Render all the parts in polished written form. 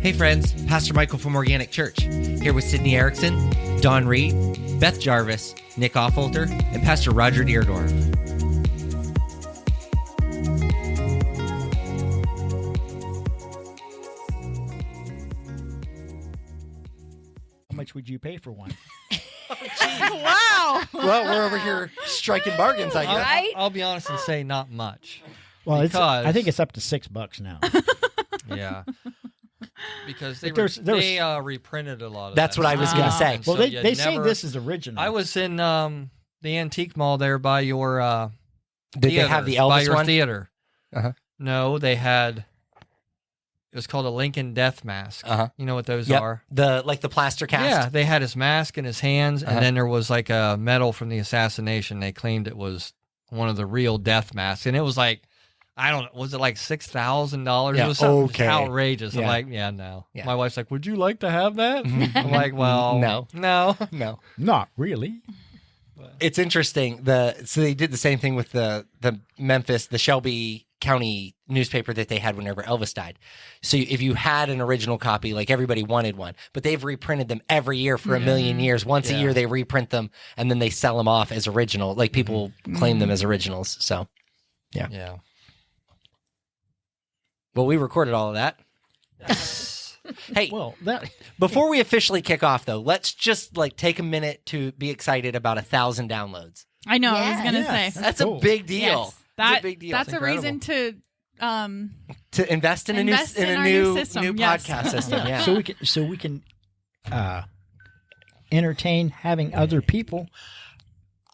Hey friends, Pastor Michael from Organic Church, here with Sydney Erickson, Don Reed, Beth Jarvis, Nick Offolter, and Pastor Roger Deerdorf. How much would you pay for one? Wow. Well, we're over here striking bargains, I guess. Right? I'll be honest and say not much. Well, Because- I think it's up to $6 now. Yeah. Because they, But there's- reprinted a lot of That's that what I was going to stuff. say. And Well, so they you say never- this is original. I was in the antique mall there by your Did they theater, have the by Elvis your one? theater. Uh-huh. No, they had. It was called a Lincoln Death Mask. Uh-huh. You know what those Yep. are? The plaster cast. Yeah, they had his mask in his hands, Uh-huh. and then there was like a medal from the assassination. They claimed it was one of the real death masks, and it was like, I don't know, was it like $6,000? Yeah, It was something okay. outrageous. I'm Yeah. like, yeah, no. Yeah. My wife's like, would you like to have that? Mhm. I'm like, well, No. no. No. Not really. It's interesting. So they did the same thing with the Memphis, the Shelby County newspaper that they had whenever Elvis died. So if you had an original copy, like everybody wanted one, but they've reprinted them every year for a million years. Once a Yeah. year they reprint them and then they sell them off as original. Like people claim them as originals. So, Yeah. well, we recorded all of that. Hey, Well, that before we officially kick off though, let's just like take a minute to be excited about 1,000 downloads. I know. I was Yes. gonna Yes. say. That's cool. a big deal. Yes. That, it's a big deal. That's It's a reason to to invest in Invest a in our new new system, new yes. podcast system. Yeah. so we can entertain having other people.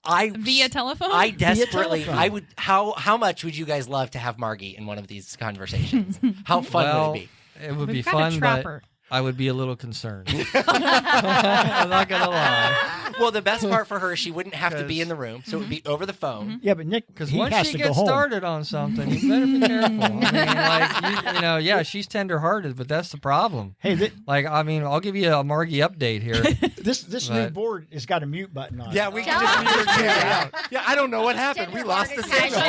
via telephone. I desperately, telephone. I would. How much would you guys love to have Margie in one of these conversations? How fun Well, would it be? It would We've be got fun, a but trapper. I would be a little concerned. I'm not going to lie. Well, the best part for her is she wouldn't have to be 'Cause- in the room, so it would be over the phone. Yeah, but Nick, Because he once has she to go gets home. started on something, you better be careful. I mean, like, you know, yeah, she's tender-hearted, but that's the problem. Hey, Like, I mean, I'll give you a Margie update here. this new But- board has got a mute button on Yeah, it. we can just mute her too. Yeah, I don't know what happened. We lost the signal.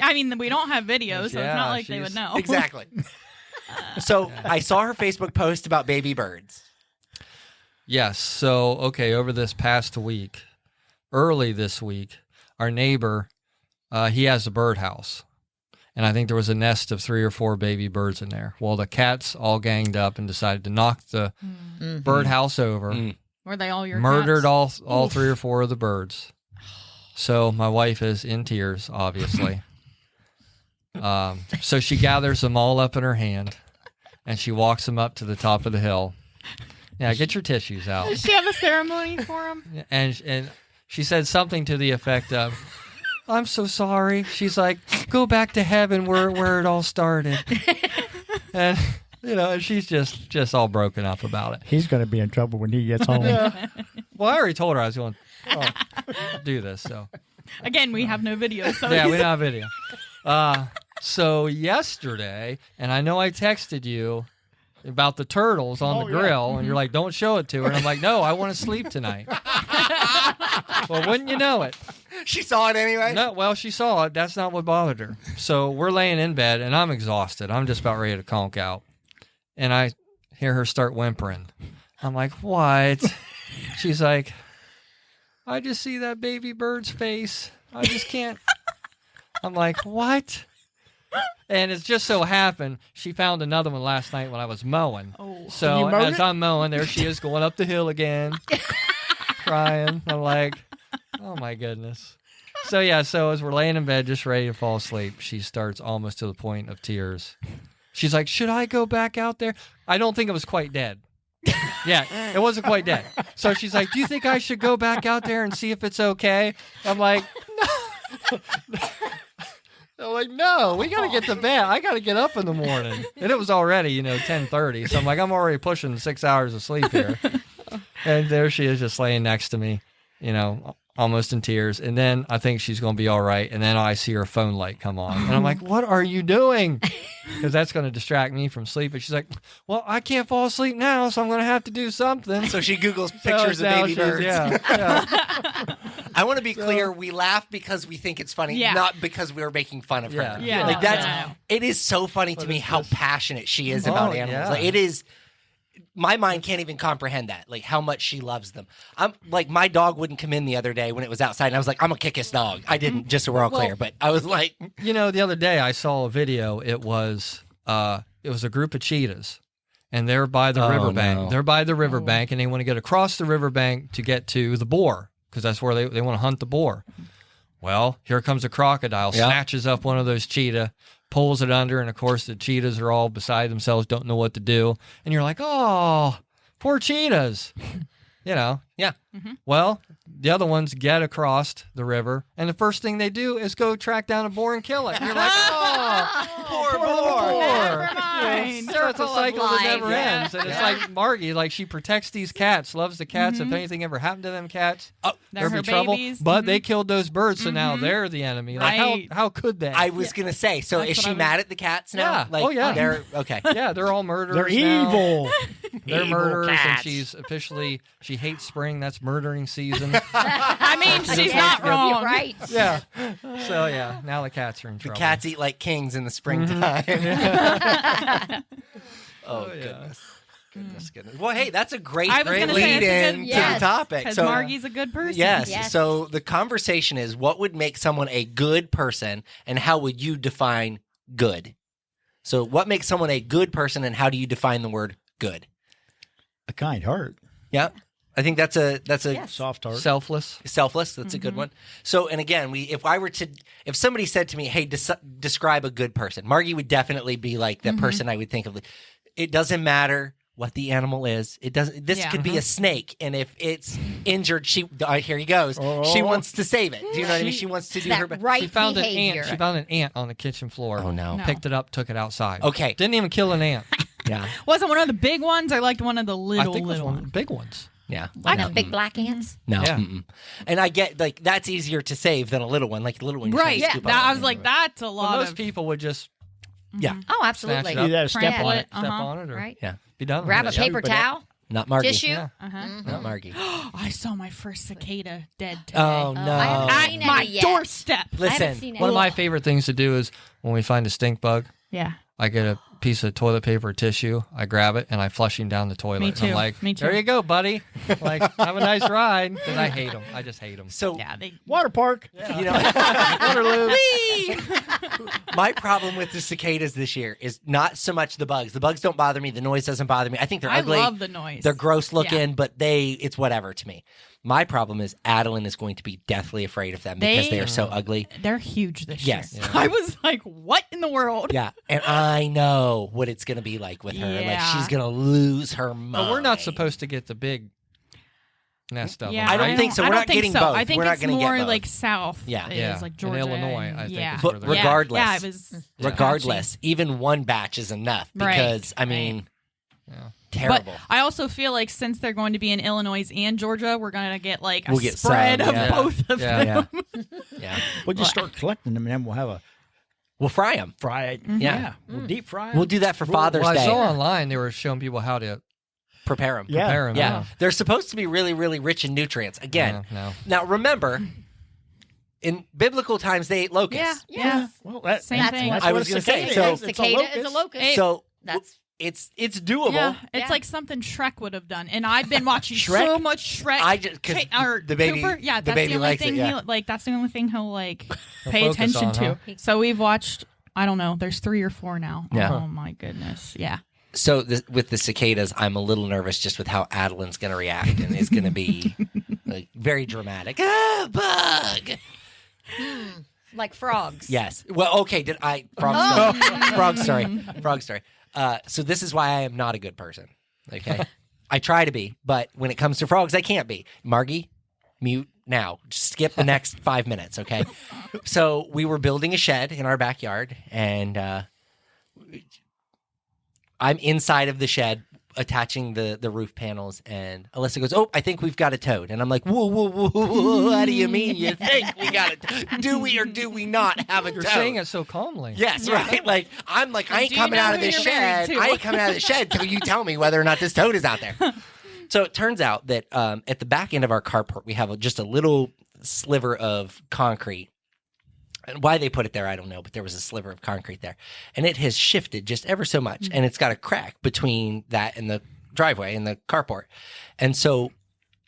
I mean, we don't have videos, so Yeah, it's not like they she's- would know. Exactly. So I saw her Facebook post about baby birds. Yes. So, okay, over this past week, early this week, our neighbor, he has a birdhouse. And I think there was a nest of 3 or 4 baby birds in there. Well, the cats all ganged up and decided to knock the birdhouse over, Were they all your murdered cats? all 3 or 4 of the birds. So my wife is in tears, obviously. So she gathers them all up in her hand, and she walks them up to the top of the hill. Yeah, get your tissues out. Does she have a ceremony for them? And she said something to the effect of, "I'm so sorry." She's like, "Go back to heaven where it all started." And you know, and she's just all broken up about it. He's going to be in trouble when he gets home. Well, I already told her I was going to do this, so Again, we have no video, so yeah, we don't have video. So yesterday, and I know I texted you about the turtles on the grill, and you're like, "Don't show it to her." And I'm like, "No, I want to sleep tonight." Well, wouldn't you know it? She saw it anyway. No, well, she saw it. That's not what bothered her. So we're laying in bed, and I'm exhausted. I'm just about ready to conk out. And I hear her start whimpering. I'm like, "What?" She's like, "I just see that baby bird's face. I just can't." I'm like, "What?" And it's just so happened she found another one last night when I was mowing. Oh. So You mowed as it? I'm mowing, there she is going up the hill again, crying. I'm like, "Oh my goodness." So yeah, so as we're laying in bed, just ready to fall asleep, she starts almost to the point of tears. She's like, "Should I go back out there?" I don't think it was quite dead. Yeah, it wasn't quite dead. So she's like, "Do you think I should go back out there and see if it's okay?" I'm like, "No." I'm like, "No, we got to get to bed. I got to get up in the morning." And it was already, 10:30. So I'm like, I'm already pushing 6 hours of sleep here. And there she is just laying next to me, almost in tears. And then I think she's going to be all right. And then I see her phone light come on. And I'm like, "What are you doing?" Because that's going to distract me from sleep. And she's like, "Well, I can't fall asleep now, so I'm going to have to do something." So she Googles pictures So of now baby she's- birds. Yeah. I want to be clear. We laugh because we think it's funny, Yeah. not because we were making fun of her. Yeah, Like no, that's. no. It is so funny to me how passionate she is about animals. yeah. Like it is. My mind can't even comprehend that. Like how much she loves them. I'm like my dog wouldn't come in the other day when it was outside, and I was like, I'm gonna kick his dog. I didn't, just so we're all clear. But I was like, The other day I saw a video. It was a group of cheetahs, and they're by the riverbank. no. They're by the riverbank, and they want to get across the riverbank to get to the boar because that's where they want to hunt the boar. Well, here comes a crocodile, Yeah. snatches up one of those cheetah, pulls it under, and of course the cheetahs are all beside themselves, don't know what to do, and you're like, oh, poor cheetahs, Yeah. Well, the other ones get across the river, and the first thing they do is go track down a boar and kill it. And you're like, oh, Poor Never mind. So it's a Circle of cycle that life. never ends. And it's like Margie, like she protects these cats, loves the cats. If anything ever happened to them cats, They're there'd her be trouble. babies. But they killed those birds, so now they're the enemy. Like Right. how could they? I was gonna say. So That's is what she I was- mad at the cats now? Yeah. Like, Oh, yeah. They're okay. Yeah, they're all murderers. They're now. evil. They're Evil murderers, and cats. she's officially she hates spring. That's murdering season. I mean, she's not You're wrong. right. yeah. So yeah, now the cats are in The trouble. cats eat like kings in the springtime. Oh, yeah. goodness. Well, hey, that's a great, I was great gonna lead say, that's a in good- to the Yes. topic. Because So, Margie's a good person. yes. Yes. So the conversation is, what would make someone a good person, and how would you define good? So, what makes someone a good person, and how do you define the word good? A kind heart. Yeah, I think that's a Yes. Soft heart. Selfless. selfless. That's a good one. So, and again, if somebody said to me, "Hey, describe a good person," Margie would definitely be like the person I would think of. It doesn't matter what the animal is. It doesn't. This Yeah. could be a snake, and if it's injured, here he goes. She Oh. wants to save it. Do you know what I mean? She wants to do her That best. right She found behavior. an ant. She found an ant on the kitchen floor. Oh no. No. Picked it up, took it outside. Okay. Didn't even kill an ant. Yeah. Wasn't one of the big ones. I liked one of the I little, think it was little one of ones. the big ones. Yeah. I know big black ants. No. Yeah. Mm-mm. And I get like that's easier to save than a little one. Like the little one. you're trying Right. to Yeah. scoop That, up. I was like, that's a But lot most of. people would just Yeah. Oh, snatch absolutely. it up, You gotta step Trample on it. it. step on it, or Right. Yeah. be done Grab a with it. paper but towel, Not Margie. tissue. Yeah. Uh-huh. Not Margie. I saw my first cicada dead today. Oh no. I haven't At seen my any yet. doorstep. I haven't Listen. seen One of any my yet. favorite things to do is when we find a stink bug, Yeah. I get a piece of toilet paper or tissue, I grab it, and I flush him down the toilet. Me And I'm too. like, Me too. there you go, buddy. Like, have a nice ride. Because I hate them. I just hate them. So Yeah. They. Water park. you know, Waterloo. my problem with the cicadas this year is not so much the bugs. The bugs don't bother me. The noise doesn't bother me. I think they're I ugly. love the noise. They're gross looking, Yeah. but it's whatever to me. My problem is Adeline is going to be deathly afraid of them because they are so ugly. They're huge this Yes. year. Yeah. I was like, what in the world? Yeah, and I know what it's going to be like with her. Like Yeah. she's going to lose her mind. But we're not supposed to get the big nest of Yeah, them. I don't right? think so. I We're don't not think getting so. both. I think We're not it's gonna get more both. like south. Yeah. is Yeah. like In Georgia. Illinois, and- I think yeah. is But where they're at. regardless, yeah, it was regardless, even one batch is enough Right. because I mean, Yeah. terrible. But I also feel like since they're going to be in Illinois and Georgia, we're going to get like a We'll get spread some, of yeah. both of Yeah. them. Yeah, We'll just start collecting them, and then we'll have a we'll fry them. fry it. Yeah. We'll deep fry 'em. We'll do that for Father's Well, I Day. saw online they were showing people how to Prepare them. Yeah. prepare them. Yeah, they're supposed to be really, really rich in nutrients. Again, No. now remember, in biblical times they ate Yeah, locusts. yeah. Well, that, Same that's, thing. That's I what was a gonna say, cicada so- is. It's Cicada is a locust. So That's it's doable. Yeah, it's Yeah. like something Shrek would have done, and I've been watching Shrek? so much Shrek. I just because Or the baby, Cooper, yeah, the that's baby the only likes thing it. Yeah. he like. That's the only thing he'll like pay focus attention on, to. huh? So we've watched. I don't know. There's 3 or 4 now. Yeah. Oh my goodness. Yeah. So with the cicadas, I'm a little nervous just with how Adeline's going to react, and it's going to be like very dramatic. Ah, bug. like frogs. Yes. Well, okay. Did I frog story? Frog story. Frog story. So this is why I am not a good person. Okay. I try to be, but when it comes to frogs, I can't be. Margie, mute now. Just skip the next 5 minutes. Okay. So we were building a shed in our backyard, and I'm inside of the shed attaching the roof panels, and Alyssa goes, "Oh, I think we've got a toad." And I'm like, "Whoa, whoa, whoa, whoa, what do you mean you think we got it? Do we or do we not have a You're toad?" saying it so calmly. Yes, right. Like I ain't Do you coming know out of who this you're married shed. to? I ain't coming out of the shed till you tell me whether or not this toad is out there. So it turns out that at the back end of our carport, we have just a little sliver of concrete. And why they put it there, I don't know, but there was a sliver of concrete there. And it has shifted just ever so much. And it's got a crack between that and the driveway and the carport. And so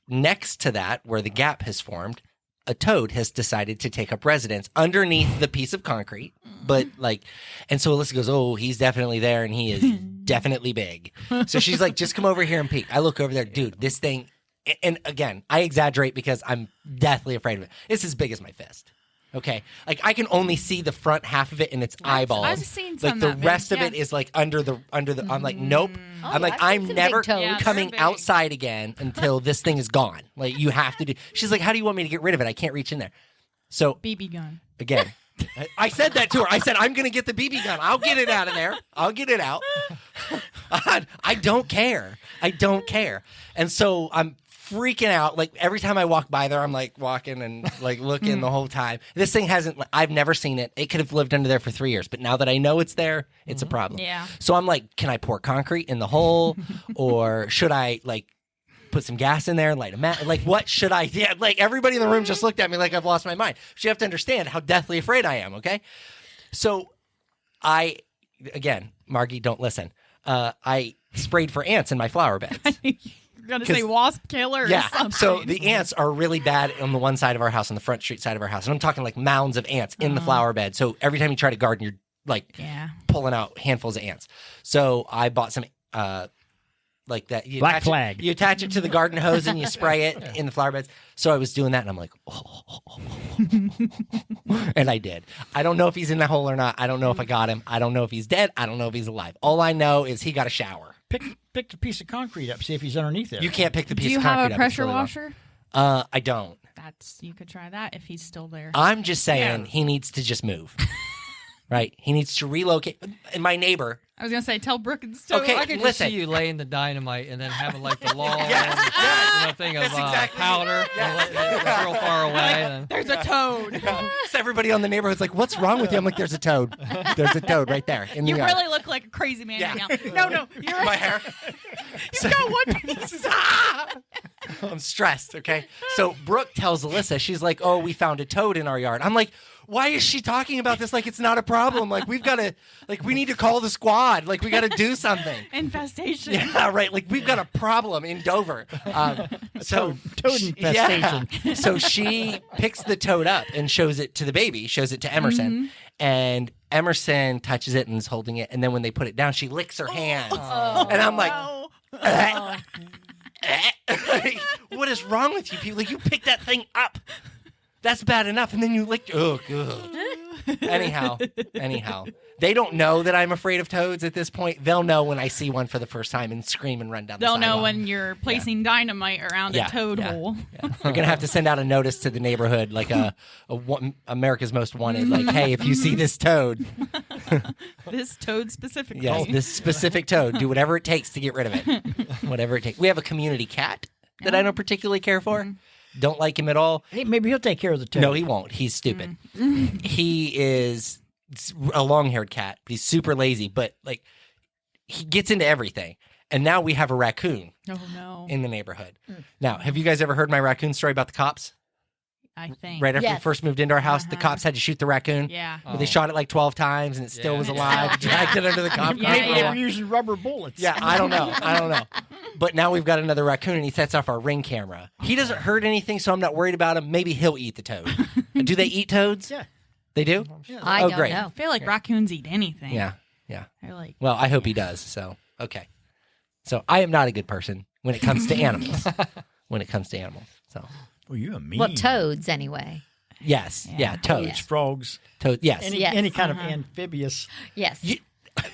next to that, where the gap has formed, a toad has decided to take up residence underneath the piece of concrete. But and so Alyssa goes, oh, he's definitely there and he is definitely big. So she's like, just come over here and peek. I look over there, dude, this thing, and again, I exaggerate because I'm deathly afraid of it. It's as big as my fist. Okay, like I can only see the front half of it in its eyeballs. I've seen some like the that big, rest of yeah. it is like under the. I'm like, nope. Oh, I'm like, I've seen I'm some never big toads. Yeah, coming they're big. outside again until this thing is gone. Like you have to do. She's like, how do you want me to get rid of it? I can't reach in there. So BB gun. again, I said that to her. I said, I'm going to get the BB gun. I'll get it out of there. I'll get it out. I don't care. I don't care. And so I'm freaking out. Like every time I walk by there, I'm like walking and like looking the whole time. This thing I've never seen it. It could have lived under there for 3 years, but now that I know it's there, it's a problem. Yeah. So I'm like, can I pour concrete in the hole or should I like put some gas in there and light a match? Like what should I, yeah, like everybody in the room just looked at me like I've lost my mind. But you have to understand how deathly afraid I am. Okay. So again, Margie, don't listen. I sprayed for ants in my flower beds. You're gonna say wasp killer or Yeah. something. So the ants are really bad on the one side of our house, on the front street side of our house. And I'm talking like mounds of ants in the flower bed. So every time you try to garden, you're like Yeah. pulling out handfuls of ants. So I bought some like that. You Black attach flag. You attach it to the garden hose and you spray it in the flower beds. So I was doing that and I'm like, and I did. I don't know if he's in the hole or not. I don't know if I got him. I don't know if he's dead. I don't know if he's alive. All I know is he got a shower. Pick the piece of concrete up, see if he's underneath there. You can't pick the piece Do you of concrete have a up. It's pressure really long. washer? I don't. You could try that if he's still there. I'm just saying he needs to just move. Right? He needs to relocate. And my neighbor. I was gonna say tell Brooke and Stowe. Okay, I could just listen. see you laying the dynamite and then having like the long thing of That's exactly powder it. and let it real far away. And There's a toad. So everybody on the neighborhood's like, what's wrong with you? I'm like, there's a toad. There's a toad right there in the You yard. really look like a crazy man Yeah. right now. No, you're My hair. you got one piece. I'm stressed, okay? So Brooke tells Alyssa, she's like, oh, we found a toad in our yard. I'm like, why is she talking about this like it's not a problem? Like, we've got to, like, we need to call the squad. Like, we got to do something. Infestation. Yeah, right. Like, we've got a problem in Dover. So toad infestation. Yeah. So she picks the toad up and shows it to the baby, shows it to Emerson. And Emerson touches it and is holding it. And then when they put it down, she licks her hands. And I'm like, No. like, what is wrong with you people? Like, you picked that thing up. That's bad enough. And then you licked. Oh, God. Anyhow. They don't know that I'm afraid of toads at this point. They'll know when I see one for the first time and scream and run down the They'll sidewalk. know when you're placing dynamite around a toad hole. Yeah. We're going to have to send out a notice to the neighborhood, like America's Most Wanted. Like, hey, if you see this toad, This toad specifically. yes, this specific toad, do whatever it takes to get rid of it. Whatever it takes. We have a community cat that I don't particularly care for. Don't like him at all. Hey, maybe he'll take care of the toad. No, he won't. He's stupid. He is a long-haired cat. But he's super lazy, but like he gets into everything. And now we have a raccoon Oh no. in the neighborhood. Now, have you guys ever heard my raccoon story about the cops? I think. Right after we Yes. first moved into our house, the cops had to shoot the raccoon. Yeah. But they shot it like 12 times and it still was alive. Dragged it under the cop car. Yeah, Maybe they yeah. were using rubber bullets. Yeah, I don't know. But now we've got another raccoon and he sets off our Ring camera. He doesn't hurt anything, so I'm not worried about him. Maybe he'll eat the toad. Do they eat toads? Yeah. They do? I Oh, don't great. know. I feel like raccoons eat anything. Yeah. They're like, Well, I hope he does. So, okay. So I am not a good person when it comes to animals. So, Well, you're a mean. Well, toads anyway. yes. Yeah, toads. Toads, frogs, Toad. Yes. Yes. any kind of amphibious. Yes.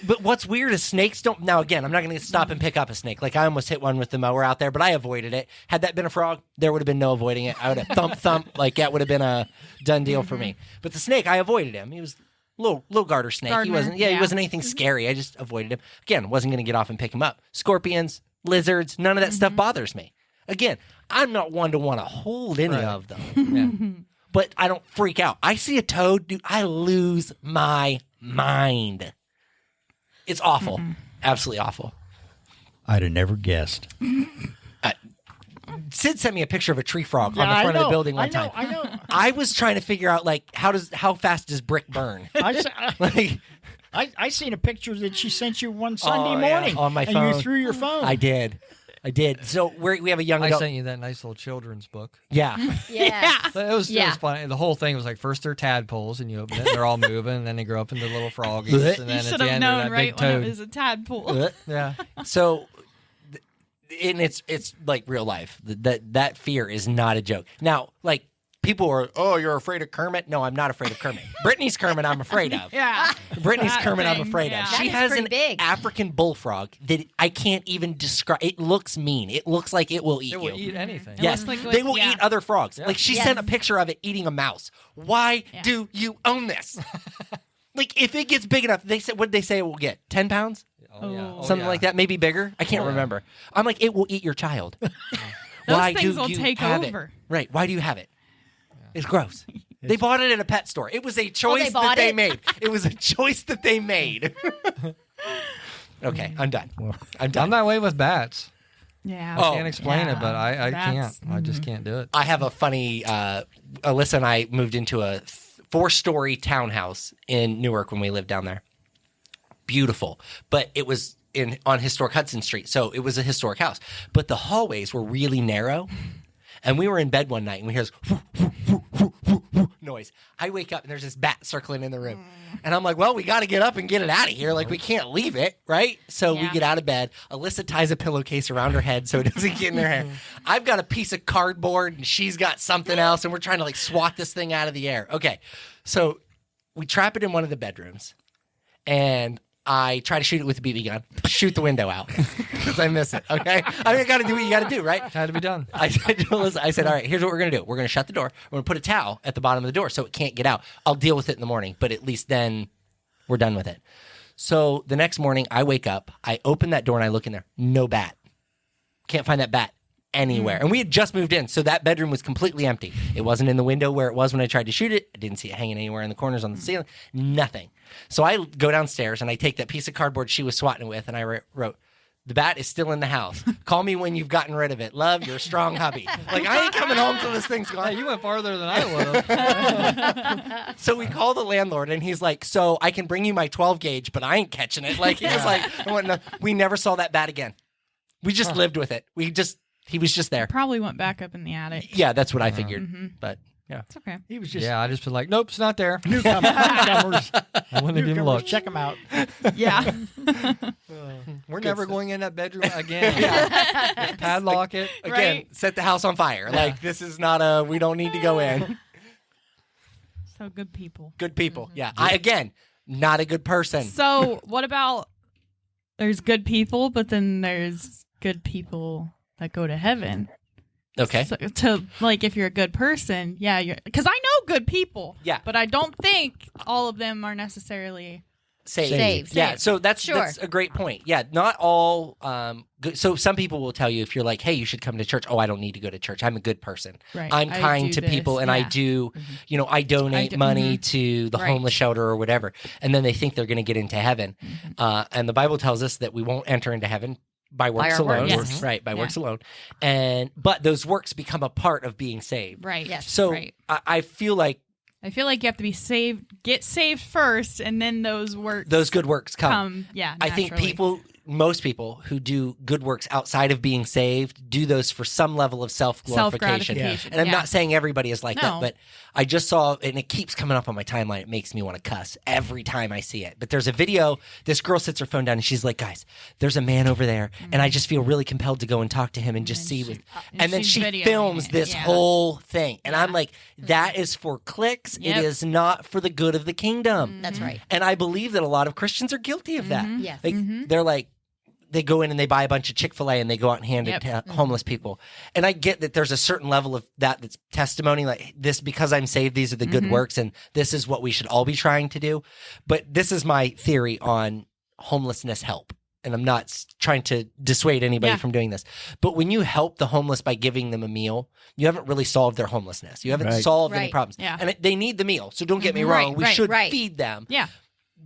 But what's weird is snakes don't. Now, again, I'm not going to stop and pick up a snake. Like, I almost hit one with the mower out there, but I avoided it. Had that been a frog, there would have been no avoiding it. I would have thump. Like, that would have been a done deal for me. But the snake, I avoided him. He was a little garter snake. He Gardener, wasn't. Yeah, he yeah. wasn't anything scary. I just avoided him. Again, wasn't going to get off and pick him up. Scorpions, lizards, none of that stuff bothers me. Again, I'm not one to want to hold any of them. yeah. But I don't freak out. I see a toad, dude, I lose my mind. It's awful. Absolutely awful. I'd have never guessed. Sid sent me a picture of a tree frog on Yeah, the front I of know, the building one I know, time. I know. I was trying to figure out like how fast does brick burn? Like I seen a picture that she sent you one Sunday Oh, yeah, morning on my and phone. you threw your phone. I did. So we have a young I adult. sent you that nice little children's book. Yeah. Yes. But it was Yeah. funny. The whole thing was like first they're tadpoles and you open it, they're all moving, and then they grow up into little froggies, and then You at should the have end they're known that right big when toad. it was a tadpole. Yeah. So, and it's like real life. That fear is not a joke. Now, like people are, oh, you're afraid of Kermit? No, I'm not afraid of Kermit. Brittany's Kermit, I'm afraid of. Yeah. Brittany's That Kermit, I'm thing, afraid yeah. of. That She is has pretty an big. African bullfrog that I can't even describe. It looks mean. It looks like it will eat It you. will eat anything. It Yes, looks like they will yeah. eat other frogs. Yeah. Like she Yes. sent a picture of it eating a mouse. Why Yeah. do you own this? Like if it gets big enough, they said what did they say it will get? 10 pounds? Oh, yeah. Oh. Something like that, maybe bigger. I can't Oh, yeah. remember. I'm like, it will eat your child. Those Why things do will you take have over. it? Right? Why do you have it? It's gross. They bought it at a pet store. It was a choice that bought they it? made. It was a choice that they made. Okay, I'm done. I'm I'm done. that way with bats. Yeah. Oh. I can't explain it, but I That's- can't. I just can't do it. I have a funny. Alyssa and I moved into a 4-story townhouse in Newark when we lived down there. Beautiful, but it was on historic Hudson Street, so it was a historic house. But the hallways were really narrow, and we were in bed one night and we hear this whoo, whoo, whoo, whoo, whoo, whoo noise. I wake up and there's this bat circling in the room, and I'm like, "Well, we got to get up and get it out of here. Like we can't leave it, right?" So we Yeah. get out of bed. Alyssa ties a pillowcase around her head so it doesn't get in her hair. I've got a piece of cardboard and she's got something else, and we're trying to like swat this thing out of the air. Okay, so we trap it in one of the bedrooms, and I try to shoot it with a BB gun, shoot the window out because I miss it. Okay, I mean, I got to do what you got to do, right? Had to be done. I said to Alyssa, I said, all right, here's what we're going to do. We're going to shut the door. We're going to put a towel at the bottom of the door so it can't get out. I'll deal with it in the morning, but at least then we're done with it. So the next morning, I wake up, I open that door, and I look in there. No bat. Can't find that bat anywhere. And we had just moved in, so that bedroom was completely empty. It wasn't in the window where it was when I tried to shoot it. I didn't see it hanging anywhere in the corners on the ceiling. Nothing. So I go downstairs, and I take that piece of cardboard she was swatting it with, and I wrote, "The bat is still in the house. Call me when you've gotten rid of it. Love, your strong hubby." Like, I ain't coming home till this thing's Hey, gone. you went farther than I would have. So we call the landlord, and he's like, "So I can bring you my 12 gauge, but I ain't catching it." Like, he was like, we never saw that bat again. We just lived with it. He was just there. Probably went back up in the attic. Yeah, that's what I figured. But yeah. It's okay. He was just Yeah, I just been like, nope, it's not there. newcomers. I wouldn't even Newcomers, look. check them out. Yeah. We're never going in that bedroom again. Just padlock it. Again, Right. set the house on fire. Like, this is not we don't need to go in. So good people. Good people. Yeah. Again, not a good person. So what about there's good people, but then there's good people that go to heaven. Okay. So, to like, if you're a good person, yeah, you're because I know good people. Yeah. But I don't think all of them are necessarily. Saved. Yeah, Saved. so that's Sure. a great point. Yeah, not all. Good. So some people will tell you if you're like, "Hey, you should come to church." Oh, I don't need to go to church. I'm a good person. Right. I'm I kind do to people, this. and I Yeah. do. I donate do- money to the Right. homeless shelter or whatever, and then they think they're going to get into heaven. And the Bible tells us that we won't enter into heaven by works our alone. works. Yes. Right, by Yeah. works alone. But those works become a part of being saved. Right. Yes. So Right. I feel like I feel like you have to be saved, get saved first, and then those works those good works come. Yeah. I think naturally. most people who do good works outside of being saved do those for some level of self-glorification. Self-gratification, And I'm yeah. not saying everybody is like that, No. but I just saw, and it keeps coming up on my timeline. It makes me want to cuss every time I see it. But there's a video, this girl sits her phone down and she's like, "Guys, there's a man over there, and I just feel really compelled to go and talk to him and just see what." And then she's she videoing films it, this yeah. whole thing. And I'm Yeah. like, that is for clicks. Yep. It is not for the good of the kingdom. That's right. And I believe that a lot of Christians are guilty of that. Yes. Like, they're like, they go in and they buy a bunch of Chick-fil-A and they go out and hand Yep. it to homeless people. And I get that there's a certain level of that's testimony, like this, because I'm saved, these are the good works, and this is what we should all be trying to do. But this is my theory on homelessness help. And I'm not trying to dissuade anybody Yeah. from doing this. But when you help the homeless by giving them a meal, you haven't really solved their homelessness. You haven't Right. solved any Right. problems. Yeah. And they need the meal. So don't get me Right, wrong. We right, should right. feed them. Yeah.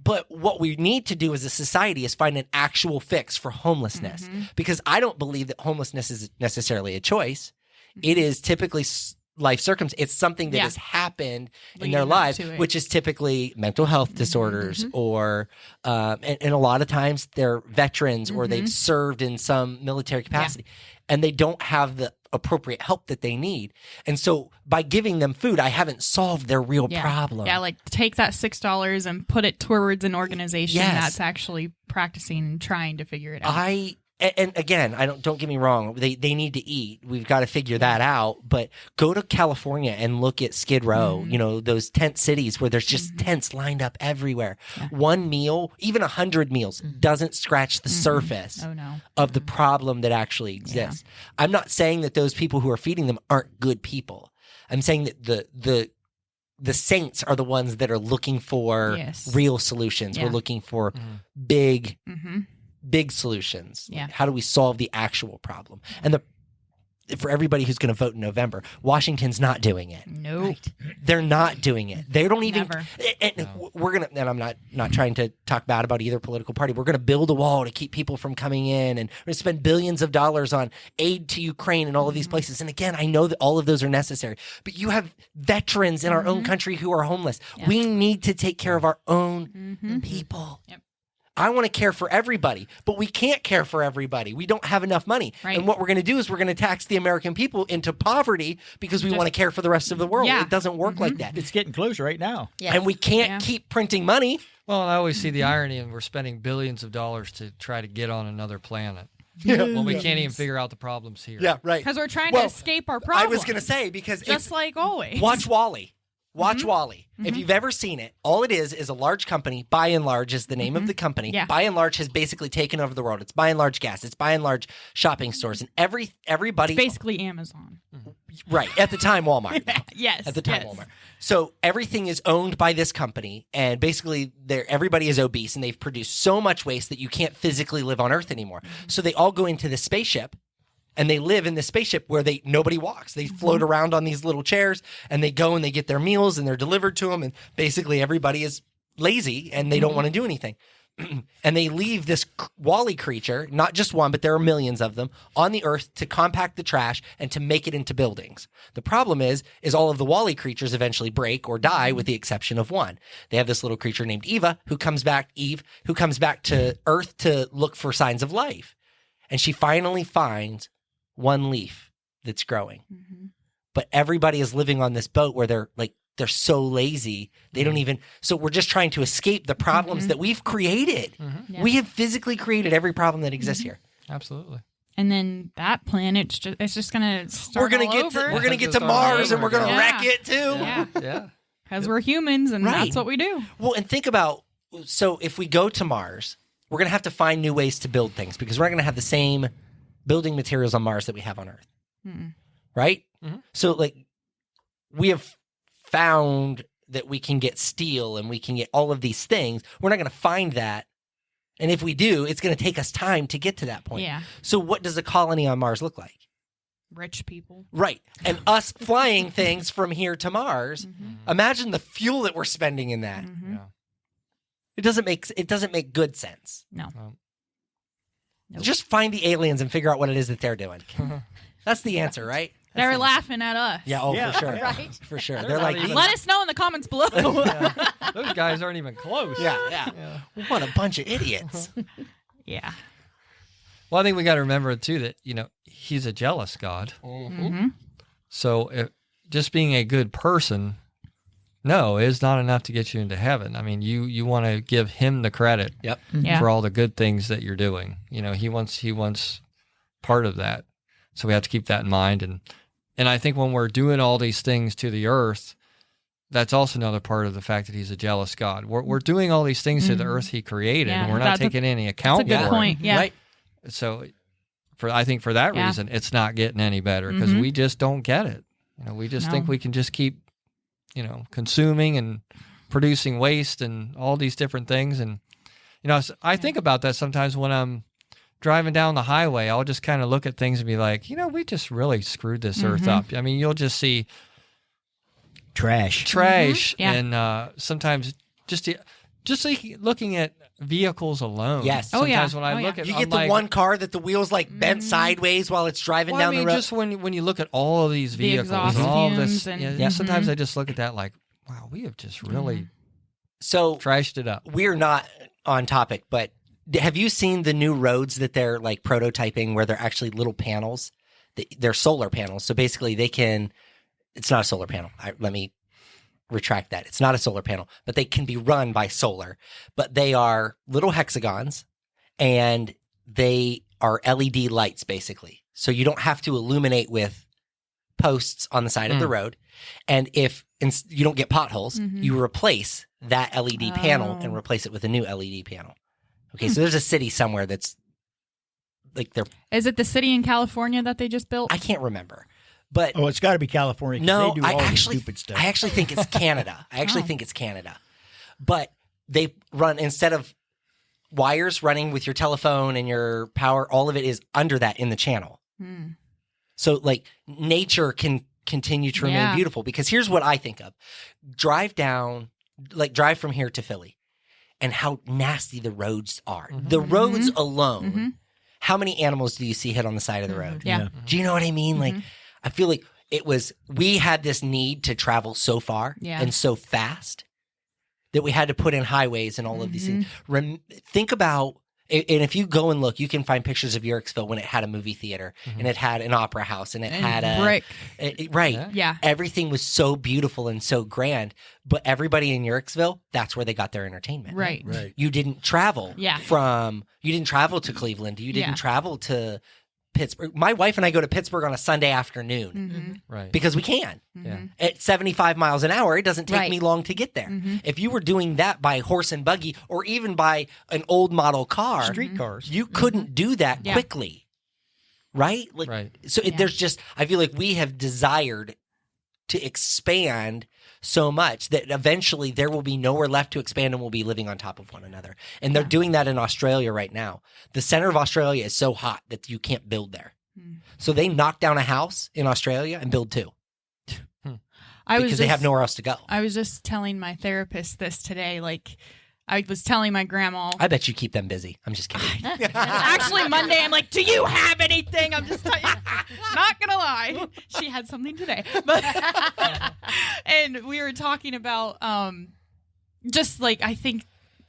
But what we need to do as a society is find an actual fix for homelessness, because I don't believe that homelessness is necessarily a choice. It is typically life circumstance. It's something that Yeah. has happened in Leading their up lives, to it. which is typically mental health disorders or, and a lot of times they're veterans or they've served in some military capacity and they don't have the appropriate help that they need. And so by giving them food, I haven't solved their real problem. Yeah, like take that $6 and put it towards an organization Yes. that's actually practicing and trying to figure it out. And again, don't get me wrong. They need to eat. We've got to figure that out. But go to California and look at Skid Row. You know, those tent cities where there's just tents lined up everywhere. One meal, even 100 meals, doesn't scratch the surface Oh no. of the problem that actually exists. I'm not saying that those people who are feeding them aren't good people. I'm saying that the saints are the ones that are looking for Yes. real solutions. Yeah. We're looking for big solutions. Yeah. How do we solve the actual problem? And for everybody who's going to vote in November, Washington's not doing it. Nope. They're not doing it. They don't even. Never. And we're gonna. And I'm not trying to talk bad about either political party. We're gonna build a wall to keep people from coming in, and we're gonna spend billions of dollars on aid to Ukraine and all of these places. And again, I know that all of those are necessary, but you have veterans in our own country who are homeless. Yeah. We need to take care of our own people. Yep. I want to care for everybody, but we can't care for everybody. We don't have enough money. Right. And what we're going to do is we're going to tax the American people into poverty because we want to care for the rest of the world. Yeah. It doesn't work like that. It's getting close right now. Yes. And we can't Yeah. keep printing money. Well, I always see the irony, and we're spending billions of dollars to try to get on another planet. When we can't even figure out the problems here. Yeah, right. Because we're trying Well, to escape our problem. I was going to say, because just like always. watch Wall-E. Watch Wall-E. If you've ever seen it, all it is a large company. By and Large is the name of the company. Yeah. By and Large has basically taken over the world. It's By and Large gas. It's By and Large shopping stores, and everybody Basically Amazon. right at the time Walmart. Yes. At the time, yes. Walmart. So everything is owned by this company, and basically, everybody is obese, and they've produced so much waste that you can't physically live on Earth anymore. So they all go into this spaceship, and they live in this spaceship where nobody walks. They float around on these little chairs, and they go and they get their meals, and they're delivered to them, and basically everybody is lazy, and they don't want to do anything. And they leave this Wall-E creature, not just one, but there are millions of them, on the Earth to compact the trash and to make it into buildings. The problem is all of the Wall-E creatures eventually break or die, with the exception of one. They have this little creature named Eve, who comes back to Earth to look for signs of life. And she finally finds one leaf that's growing. But everybody is living on this boat where they're so lazy. They don't even, so we're just trying to escape the problems that we've created. Yeah. We have physically created every problem that exists here. Absolutely. And then that planet's it's just gonna start We're gonna all get over. to, we're gonna get to Just all Mars over and we're gonna again. wreck it too. Yeah. Yeah. Because we're humans and Right. that's what we do. Well, and think about, so if we go to Mars, we're gonna have to find new ways to build things because we're not gonna have the same building materials on Mars that we have on Earth. Right? So we have found that we can get steel and we can get all of these things. We're not going to find that. And if we do, it's going to take us time to get to that point. Yeah. So what does a colony on Mars look like? Rich people. Right. And us flying things from here to Mars. Imagine the fuel that we're spending in that. Yeah. It doesn't make good sense. No. Nope. Just find the aliens and figure out what it is that they're doing. That's the answer, right? They're laughing at us. Yeah, oh, Yeah, for sure. right. For sure. They're They're not like, even- Let us know in the comments below. Those guys aren't even close. yeah. What a bunch of idiots. Yeah. Well, I think we got to remember too that he's a jealous God. So just being a good person, is not enough to get you into heaven. I mean, you want to give him the credit Yep. Yeah. for all the good things that you're doing. He wants part of that. So we have to keep that in mind. And I think when we're doing all these things to the earth, that's also another part of the fact that he's a jealous God. We're doing all these things to the earth he created, Yeah, and we're not that's taking any That's account a good for point. Yeah. Right. it. So I think for that Yeah. reason, it's not getting any better because we just don't get it. We just think No. we can just keep, consuming and producing waste and all these different things. And, I think about that sometimes when I'm driving down the highway. I'll just kind of look at things and be like, we just really screwed this earth up. I mean, you'll just see Trash. trash Yeah. and sometimes just just looking at vehicles alone. Yes. Oh, yeah. Sometimes when I Oh, look yeah. at You I'm get the like, one car that the wheels like bent sideways while it's driving well, down I mean, the road. just when you look at all of these The vehicles exhaust and all fumes this, and- sometimes I just look at that like, wow, we have just really So trashed it up. we're not on topic, but have you seen the new roads that they're like prototyping where they're actually little panels? They're solar panels. So basically it's not a solar panel. Let me retract that. It's not a solar panel, but they can be run by solar. But they are little hexagons and they are LED lights basically. So you don't have to illuminate with posts on the side of the road. And if you don't get potholes, you replace that LED panel and replace it with a new LED panel. Okay, so there's a city somewhere that's like Is it the city in California that they just built? I can't remember. But Oh, it's got to be California. 'cause no, they do I all this actually stupid stuff. I actually think it's Canada. I actually think it's Canada. But they run instead of wires running with your telephone and your power, all of it is under that in the channel. Hmm. So like nature can continue to remain Yeah. beautiful because here's what I think of. Drive from here to Philly and how nasty the roads are. The roads alone. How many animals do you see hit on the side of the road? Yeah. Do you know what I mean? Like I feel like we had this need to travel so far Yeah. and so fast that we had to put in highways and all of these things. Think about, and if you go and look, you can find pictures of Yerkesville when it had a movie theater and it had an opera house and it had a brick. right. Yeah. Yeah. Everything was so beautiful and so grand, but everybody in Yerkesville, that's where they got their entertainment. Right. Right. You didn't travel Yeah. you didn't travel to Cleveland. You didn't Yeah. travel to Pittsburgh. My wife and I go to Pittsburgh on a Sunday afternoon Mm-hmm. Right. because we can. Yeah. At 75 miles an hour, it doesn't take Right. me long to get there. If you were doing that by horse and buggy or even by an old model car, Streetcars. you couldn't do that Yeah. quickly. Right? Like Right. so there's just I feel like we have desired to expand so much that eventually there will be nowhere left to expand and we'll be living on top of one another. And they're doing that in Australia right now. The center of Australia is so hot that you can't build there. So they knock down a house in Australia and build two because they have nowhere else to go. I was just telling my therapist this today. Like, I was telling my grandma. I bet you keep them busy. I'm just kidding. Actually, Monday, I'm like, do you have anything? I'm just not gonna lie. She had something today, but and we were talking about just like I think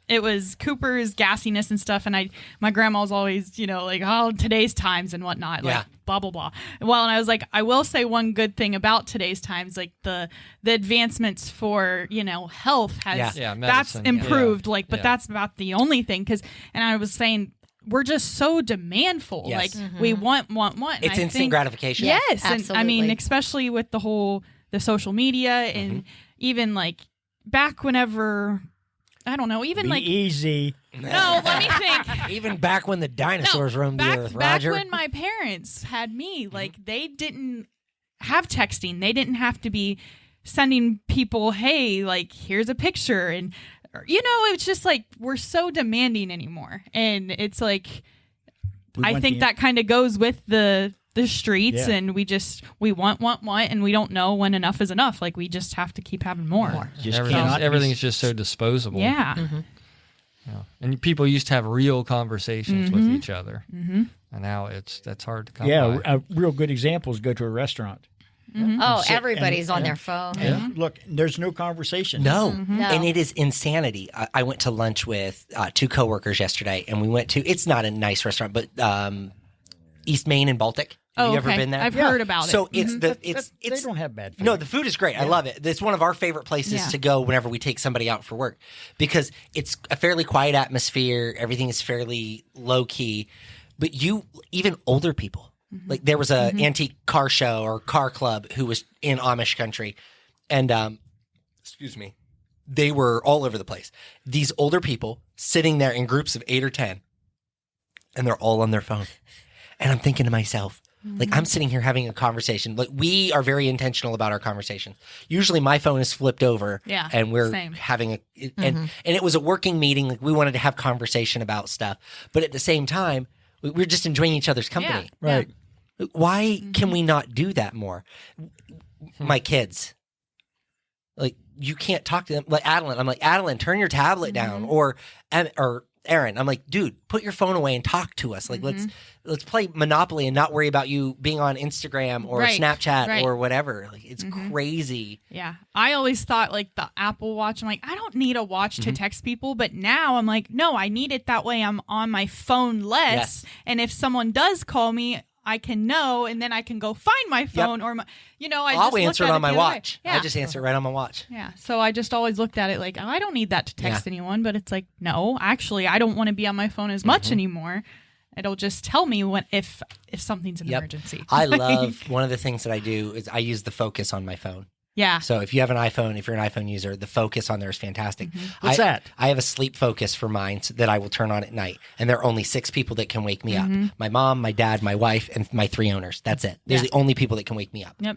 it was Cooper's gassiness and stuff, and my grandma's always like today's times and whatnot, like Yeah. blah blah blah. Well, and I was like, I will say one good thing about today's times, like the advancements for health has Yeah. Yeah, that's medicine, improved, yeah. but Yeah. that's about the only thing. And I was saying we're just so demandful. Yes. Like we want. And It's I instant think, gratification. Yes, and I mean, absolutely. especially with the social media and even like back whenever I don't know, even Be like easy. no, let me think. Even back when the dinosaurs roamed the earth, Back Roger. when my parents had me, like they didn't have texting. They didn't have to be sending people, hey, like here's a picture, and it's just like we're so demanding anymore, and it's like I think that kind of goes with the streets, Yeah. and we want, and we don't know when enough is enough. Like we just have to keep having more. Just cannot be- Everything's just so disposable. Yeah. Yeah. And people used to have real conversations with each other, and now that's hard to come Yeah, by. a real good example is go to a restaurant. Oh, sit everybody's and- on their phone. And look, there's no conversation. No. No. And it is insanity. I went to lunch with two coworkers yesterday, and we went to, it's not a nice restaurant, but East Main and Baltic. Have Oh, you ever okay. been there? I've heard about So it. it's They don't have bad food. no, the food is great. I love it. It's one of our favorite places Yeah. to go whenever we take somebody out for work because it's a fairly quiet atmosphere. Everything is fairly low key, but even older people, like there was a antique car show or car club who was in Amish country, and excuse me, they were all over the place. These older people sitting there in groups of 8 or 10, and they're all on their phone, and I'm thinking to myself. Like I'm sitting here having a conversation. Like we are very intentional about our conversations. Usually my phone is flipped over Yeah, and we're same. having and it was a working meeting. Like we wanted to have conversation about stuff. But at the same time, we're just enjoying each other's company. Yeah. Right. Why can we not do that more? My kids. Like you can't talk to them. Like Adeline, I'm like, Adeline, turn your tablet down. Or Aaron, I'm like, dude, put your phone away and talk to us. Like, let's play Monopoly and not worry about you being on Instagram or Snapchat or whatever. Like, it's crazy. Yeah. I always thought like the Apple Watch, I'm like, I don't need a watch to text people. But now I'm like, no, I need it that way. I'm on my phone less. Yes. And if someone does call me, I can know, and then I can go find my phone or my, I'll answer it on my watch. Yeah. I just answer it right on my watch. Yeah. So I just always looked at it like, oh, I don't need that to text anyone. But it's like, no, actually, I don't want to be on my phone as much anymore. It'll just tell me if something's an emergency. I love, one of the things that I do is I use the focus on my phone. Yeah. So if you have an iPhone, if you're an iPhone user, the focus on there is fantastic. What's that? I have a sleep focus for mine that I will turn on at night. And there are only 6 people that can wake me up. My mom, my dad, my wife, and my 3 owners. That's it. They're the only people that can wake me up. Yep.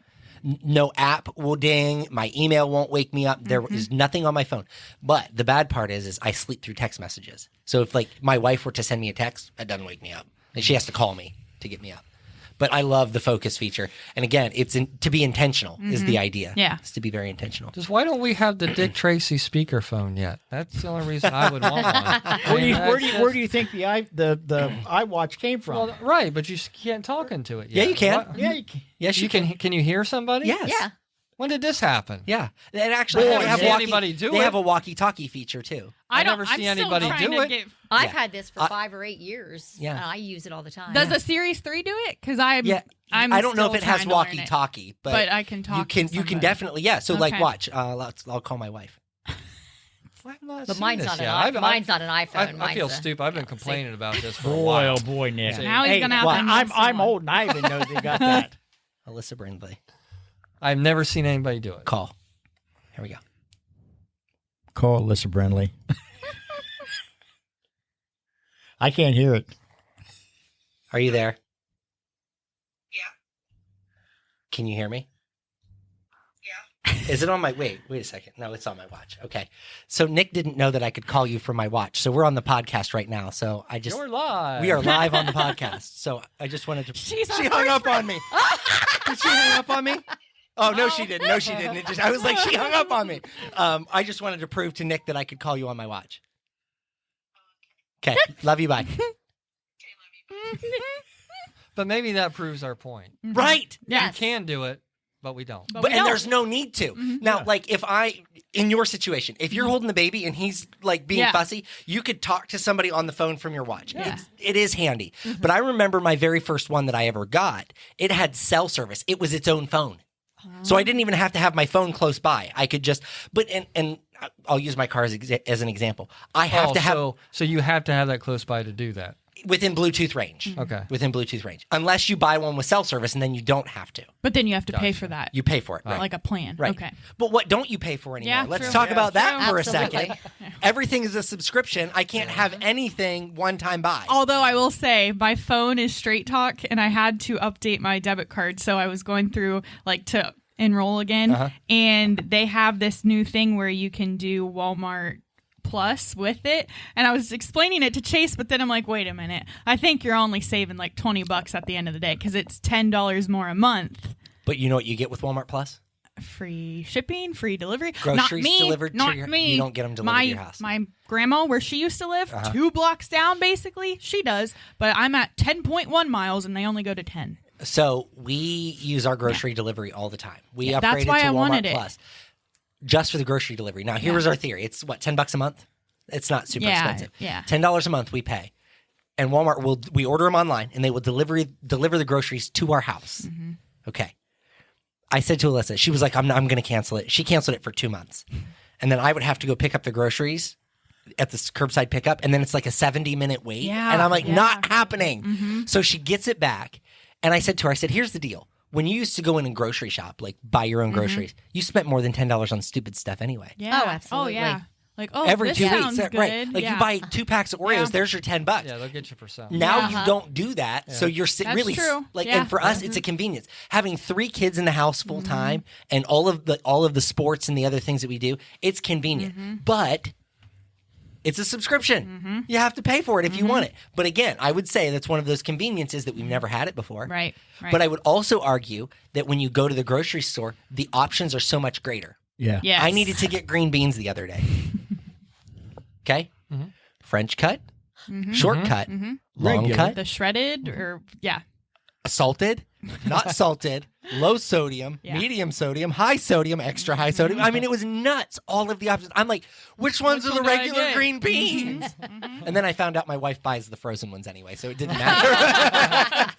No app will ding. My email won't wake me up. There is nothing on my phone. But the bad part is I sleep through text messages. So if like my wife were to send me a text, that doesn't wake me up. And she has to call me to get me up. But I love the focus feature. And again, it's to be intentional is the idea. Yeah. It's to be very intentional. Just why don't we have the Dick Tracy speakerphone yet? That's the only reason I would want one. Where do you think the iWatch came from? Well, right, but you can't talk into it yet. Yeah, you can. What? Yeah, you can. Yes, You can. Can you hear somebody? Yes. Yeah. When did this happen? Yeah. And actually, I they never have see anybody do they it. have a walkie-talkie feature too. I never see anybody do it. I've Yeah. had this for 5 or 8 years. Yeah. I use it all the time. Does a Series 3 do it? Because I don't know if it has still trying to learn it. walkie-talkie, But I can talk. You to can somebody. definitely So like Okay. watch. I'll call my wife. I've not But seen mine's this not yet. an mine's not an iPhone. I Mine's feel a- stupid. I've been yeah, see. complaining about this for a Boy, while. oh boy, Nick. See. Now he's gonna have well, to I'm invest in one. old and I even know they got that. Alyssa Brindley. I've never seen anybody do it. Call. Here we go. Call Alyssa Brindley. I can't hear it. Are you there? Yeah. Can you hear me? Yeah. Is it on my wait a second. No, it's on my watch. Okay. So Nick didn't know that I could call you from my watch. So we're on the podcast right now. So You're live. we are live on the podcast. So I just wanted to She's our She hung first up on me. Did she hang up on me? Oh no, she didn't. No, she didn't. I was like, she hung up on me. I just wanted to prove to Nick that I could call you on my watch. Okay. Love you. Bye. But maybe that proves our point. Right. Yeah. We can do it, but we don't. But we And don't. there's no need to. Now, like if in your situation, if you're holding the baby and he's like being fussy, you could talk to somebody on the phone from your watch. Yeah. It is handy. But I remember my very first one that I ever got, it had cell service. It was its own phone. So I didn't even have to have my phone close by. I could just, and I'll use my car as an example. I have to have So you have to have that close by to do that. within Bluetooth range. Okay. Within Bluetooth range. Unless you buy one with cell service and then you don't have to. But then you have to pay for that. You pay for it. Right. Like a plan. Right. Okay. But what don't you pay for anymore? Yeah, Let's true. talk Yeah, about that true. for a Absolutely. second. Everything is a subscription. I can't have anything one time buy. Although I will say my phone is Straight Talk and I had to update my debit card. So I was going through like to enroll again. And they have this new thing where you can do Walmart Plus with it. And I was explaining it to Chase, but then I'm like, wait a minute. I think you're only saving like $20 at the end of the day because it's $10 more a month. But you know what you get with Walmart Plus? Free shipping, free delivery. Groceries not me, delivered to not your- me. you don't get them delivered to your house. My grandma, where she used to live, 2 blocks down, basically, she does. But I'm at 10.1 miles, and they only go to 10. So we use our grocery delivery all the time. We Yeah, upgraded that's why to I Walmart wanted it. Plus just for the grocery delivery. Now, here was our theory. It's what, $10 a month? It's not super expensive. Yeah. $10 a month we pay. And Walmart we order them online and they will deliver the groceries to our house. Okay. I said to Alyssa, she was like, I'm going to cancel it. She canceled it for 2 months. And then I would have to go pick up the groceries at the curbside pickup. And then it's like a 70-minute wait. Yeah, And I'm like, yeah. not happening. So she gets it back. And I said to her, I said, here's the deal. When you used to go in and grocery shop, like buy your own groceries, you spent more than $10 on stupid stuff anyway. Yeah. Oh, absolutely. Oh, yeah. Like, oh, Every this 2 sounds weeks. good. Right. Like yeah. you buy 2 packs of Oreos, Yeah. there's your $10. Yeah, they'll get you for some. Now you don't do that, so you're That's really true. like. Yeah. And for us, it's a convenience. Having 3 kids in the house full time and all of the sports and the other things that we do, it's convenient. But it's a subscription. You have to pay for it if you want it. But again, I would say that's one of those conveniences that we've never had it before. Right. But I would also argue that when you go to the grocery store, the options are so much greater. Yeah. Yes. I needed to get green beans the other day. Okay? Mhm. French cut, Mhm. short cut, Mhm. long Regular. cut, The shredded or salted, not salted, low sodium, Yeah. medium sodium, high sodium, extra high sodium. I mean, it was nuts. All of the options. I'm like, which ones are the one do I regular get? green beans? Mhm. And then I found out my wife buys the frozen ones anyway, so it didn't matter.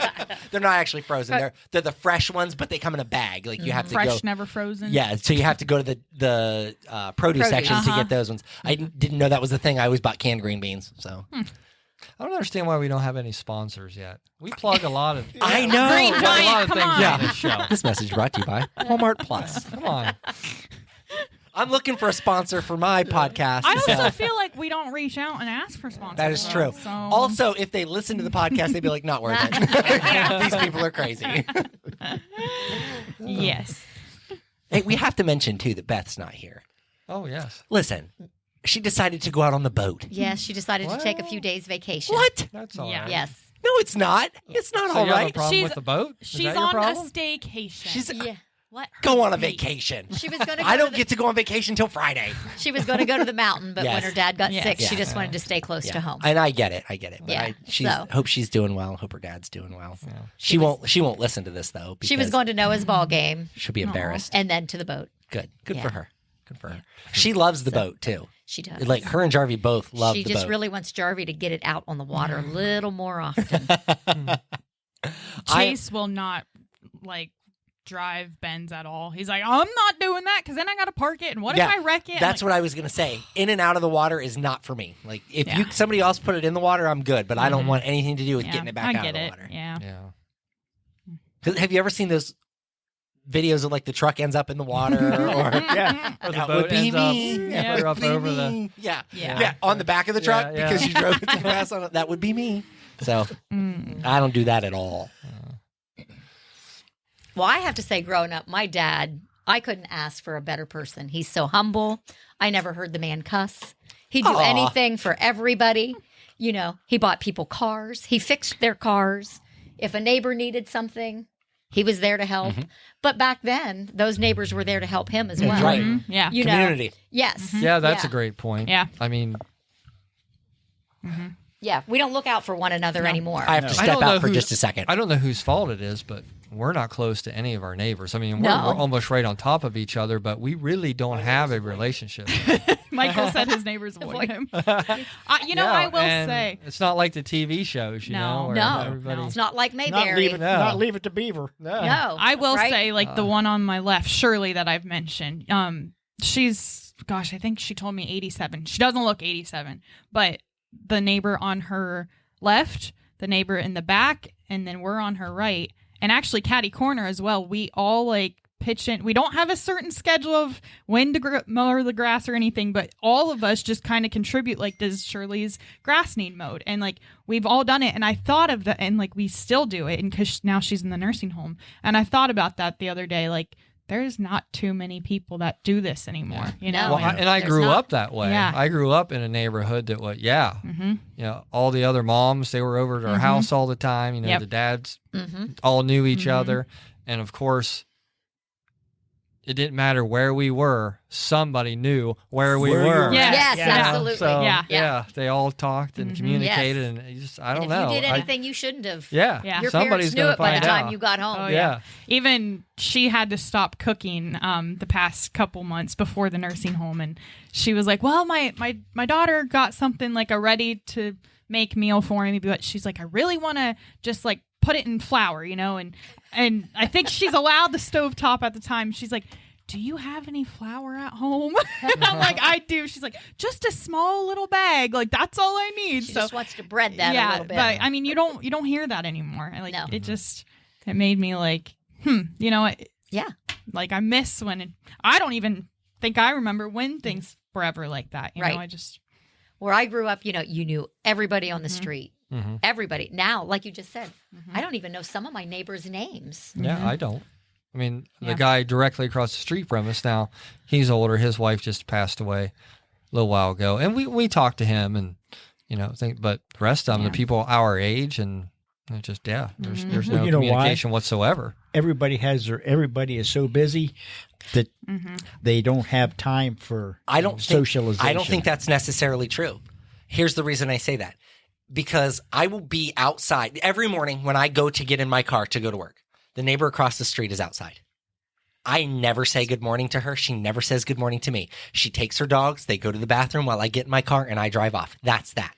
They're not actually frozen. They're the fresh ones, but they come in a bag. Like you have to fresh, go. never frozen. Yeah, so you have to go to the produce section to get those ones. I didn't know that was the thing. I always bought canned green beans. So I don't understand why we don't have any sponsors yet. We plug a lot of. I know. Green we plug a lot Giant, of come things on. on this show. This message brought to you by Walmart Plus. Come on. I'm looking for a sponsor for my podcast. I so- also feel like we don't reach out and ask for sponsors. That is true. So. Also, if they listen to the podcast, they'd be like, not worth it. These people are crazy. Yes. Hey, we have to mention, too, that Beth's not here. Oh yes. Listen, she decided to go out on the boat. Yes, she decided to take a few days vacation. What? That's all Yeah. right. Yes. No, it's not. It's not So all you have a right. problem She's- with the boat? Is She's that your on a problem? staycation. She's Yeah. Let her go on a be. vacation. She was going to. I don't get to go on vacation till Friday. She was going to go to the mountain, but Yes. when her dad got Yes. sick, she Yeah. just wanted to stay close to home. And I get it. But Yeah, she's so- hope she's doing well. Hope her dad's doing well. Yeah. She won't listen to this though. She was because going to Noah's ball game She'll be embarrassed. and then to the boat. Good. Good Yeah. for her. Good for her. She loves the boat too. She does. Like her and Jarvie both love she the just boat. really wants Jarvie to get it out on the water a little more often. Chase will not like drive Ben's at all. He's like, I'm not doing that because then I got to park it. And what Yeah, if I wreck it? That's what I was gonna say. In and out of the water is not for me. Like if Yeah. somebody else put it in the water, I'm good. But I don't Mhm. want anything to do with Yeah, getting it back I out get of the it. water. Yeah. Yeah. Have you ever seen those videos of like the truck ends up in the water or Yeah. Or the that boat would be ends up me. Yeah. That would up be over the. me. Yeah. Yeah. On the back of the truck Yeah, yeah. because you drove it too fast on it. That would be me. So Mm. I don't do that at all. Well, I have to say, growing up, my dad, I couldn't ask for a better person. He's so humble. I never heard the man cuss. He'd do Aw. anything for everybody. You know, he bought people cars. He fixed their cars. If a neighbor needed something, he was there to help. But back then, those neighbors were there to help him as well. Right. Mhm. Yeah. You know, Community. yes. Yeah, that's a great point. Yeah. I mean, Yeah, we don't look out for one another anymore. I have to I step don't know out for who- just a second. I don't know whose fault it is, but we're not close to any of our neighbors. I mean, we're No. almost right on top of each other, but we really don't have a relationship. Michael said his neighbors avoid him. You know, Yeah, I will and say. it's not like the TV shows, you No. know, where No. everybody. It's not like Not Mayberry. leave it. No. Not leave it to Beaver. No. I will right? say, like the one on my left, Shirley, that I've mentioned. She's, gosh, I think she told me 87. She doesn't look 87, but the neighbor on her left, the neighbor in the back, and then we're on her right, and actually catty corner as well. We all like pitch in. We don't have a certain schedule of when to mow the grass or anything, but all of us just kind of contribute. Like, does Shirley's grass need mowed? And like we've all done it. And I thought of that, and like we still do it, and because now she's in the nursing home. And I thought about that the other day. Like, there's not too many people that do this anymore. You know. No. Well, I There's grew not. up that way. Yeah. I grew up in a neighborhood that was, Mm-hmm. you know, all the other moms, they were over at our Mhm. house all the time. You know, Yep. the dads Mm-hmm. all knew each Mhm. other. And of course, it didn't matter where we were. Somebody knew where we Where you were. were. Yeah. Yes, Yeah. absolutely. So, Yeah. yeah, they all talked and Mhm. communicated, Yes. and you just, I And don't if know. you did I- anything you shouldn't have, yeah, Yeah. your somebody's parents knew gonna it by the find time out. you got home. Oh, yeah. Even she had to stop cooking the past couple months before the nursing home, and she was like, well, my daughter got something like a ready to make meal for me, but she's like, I really want to just like put it in flour, you know, and I think she's allowed the stovetop at the time. She's like, do you have any flour at home? And I'm like, I do. She's like, just a small little bag, like that's all I need. She So just wants to bread that a yeah, little bit. but I mean, you don't hear that anymore. And, like No. it made me like, you know, Yeah. like I miss when I don't even think I remember when things were ever like that. You Right. know, I just Where I grew up, you know, you knew everybody on the street. Mhm. Everybody. Now, like you just said, I don't even know some of my neighbors' names. Yeah, I don't. I mean, Yeah. the guy directly across the street from us now, he's older. His wife just passed away a little while ago. And we talked to him and, you know, but the rest of them, Yeah. the people our age, and it just, there's no You know why? communication whatsoever. everybody is so busy that they don't have time for socialization. I don't think that's necessarily true. Here's the reason I say that. Because I will be outside every morning when I go to get in my car to go to work. The neighbor across the street is outside. I never say good morning to her. She never says good morning to me. She takes her dogs. They go to the bathroom while I get in my car and I drive off. That's that.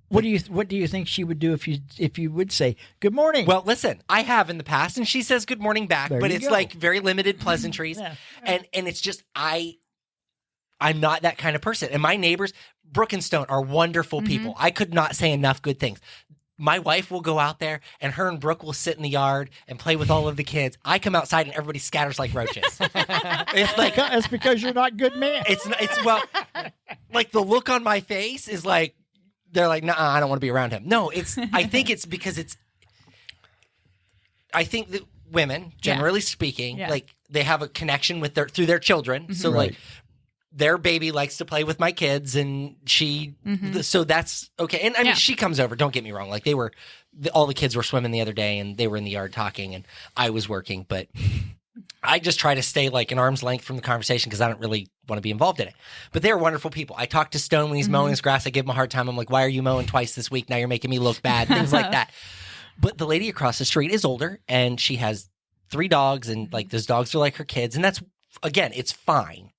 What do you think she would do if you would say good morning? Well, listen, I have in the past, and she says good morning back, There but you it's go. like very limited pleasantries, and it's just I'm not that kind of person. And my neighbors, Brooke and Stone, are wonderful people. I could not say enough good things. My wife will go out there, and her and Brooke will sit in the yard and play with all of the kids. I come outside, and everybody scatters like roaches. It's like That's because you're not good man. it's well, like the look on my face is like they're like, nah, I don't want to be around him. No, I think it's because I think that women, generally speaking, like they have a connection with through their children. So like their baby likes to play with my kids, and so that's okay. And I mean, she comes over. Don't get me wrong. Like all the kids were swimming the other day, and they were in the yard talking, and I was working. But I just try to stay like an arm's length from the conversation because I don't really want to be involved in it. But they're wonderful people. I talk to Stone when he's mowing his grass. I give him a hard time. I'm like, why are you mowing twice this week? Now you're making me look bad. Things like that. But the lady across the street is older, and she has 3 dogs, and like those dogs are like her kids. And that's, again, it's fine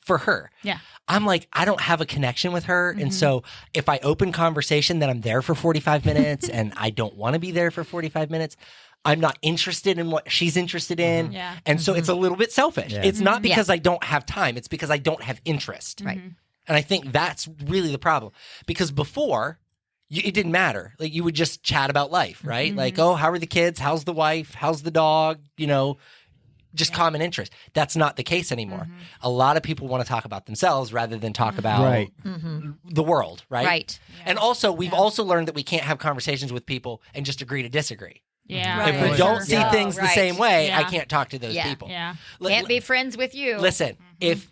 for her. Yeah. I'm like, I don't have a connection with her. And so if I open conversation, then I'm there for 45 minutes and I don't want to be there for 45 minutes. I'm not interested in what she's interested in. Yeah. And so it's a little bit selfish. Yeah. It's not because I don't have time. It's because I don't have interest. Right. And I think that's really the problem. Because before, it didn't matter. Like you would just chat about life, right? Like, oh, how are the kids? How's the wife? How's the dog? You know, just common interest. That's not the case anymore. A lot of people want to talk about themselves rather than talk about the world, right? Right. And also, we've also learned that we can't have conversations with people and just agree to disagree. Yeah. Right. If we For don't sure. see No, things the right. same way, I Yeah. can't talk to those Yeah. people. Yeah. Can't be friends with you. Listen, if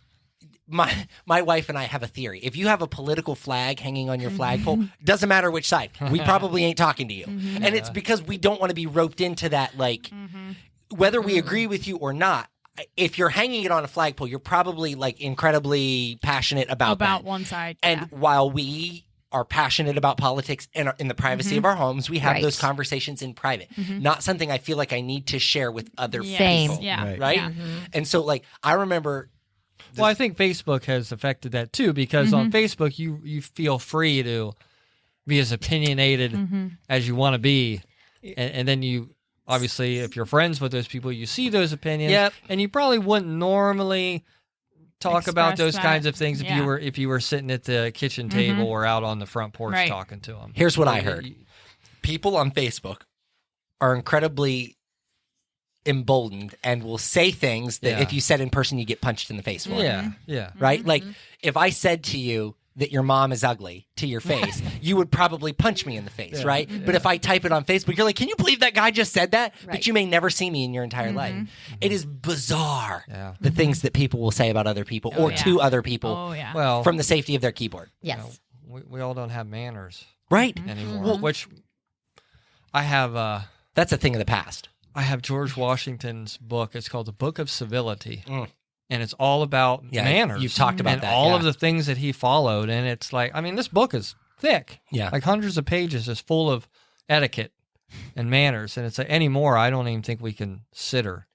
my wife and I have a theory. If you have a political flag hanging on your flagpole, doesn't matter which side. We probably ain't talking to you. And it's because we don't want to be roped into that, like, whether we agree with you or not. If you're hanging it on a flagpole, you're probably like incredibly passionate about that. one side. And while we are passionate about politics in the privacy of our homes, we have Right. those conversations in private. Not something I feel like I need to share with other Same. people. Yeah. Right. Right? Yeah. And so like I remember Well, I think Facebook has affected that too, because on Facebook you feel free to be as opinionated as you want to be, and then you obviously, if you're friends with those people, you see those opinions, and you probably wouldn't normally talk about Express those that. kinds of things Yeah. if you were sitting at the kitchen table or out on the front porch Right. talking to them. Here's what I heard. People on Facebook are incredibly emboldened and will say things that Yeah. if you said in person, you get punched in the face for. Yeah, yeah. Right? Like if I said to you that your mom is ugly to your face, you would probably punch me in the face, right? But if I type it on Facebook, you're like, can you believe that guy just said that? Right. But you may never see me in your entire life. It is bizarre, Yeah. the things that people will say about other people or yeah. to other people Oh yeah. Well, from the safety of their keyboard. Yes. we all don't have manners Right? anymore, which I have. That's a thing of the past. I have George Washington's book. It's called The Book of Civility. And it's all about Yeah, manners. you've talked about and that, all yeah. of the things that he followed. And it's like, I mean, this book is thick. Yeah. Like hundreds of pages is full of etiquette and manners. And it's like, anymore, I don't even think we consider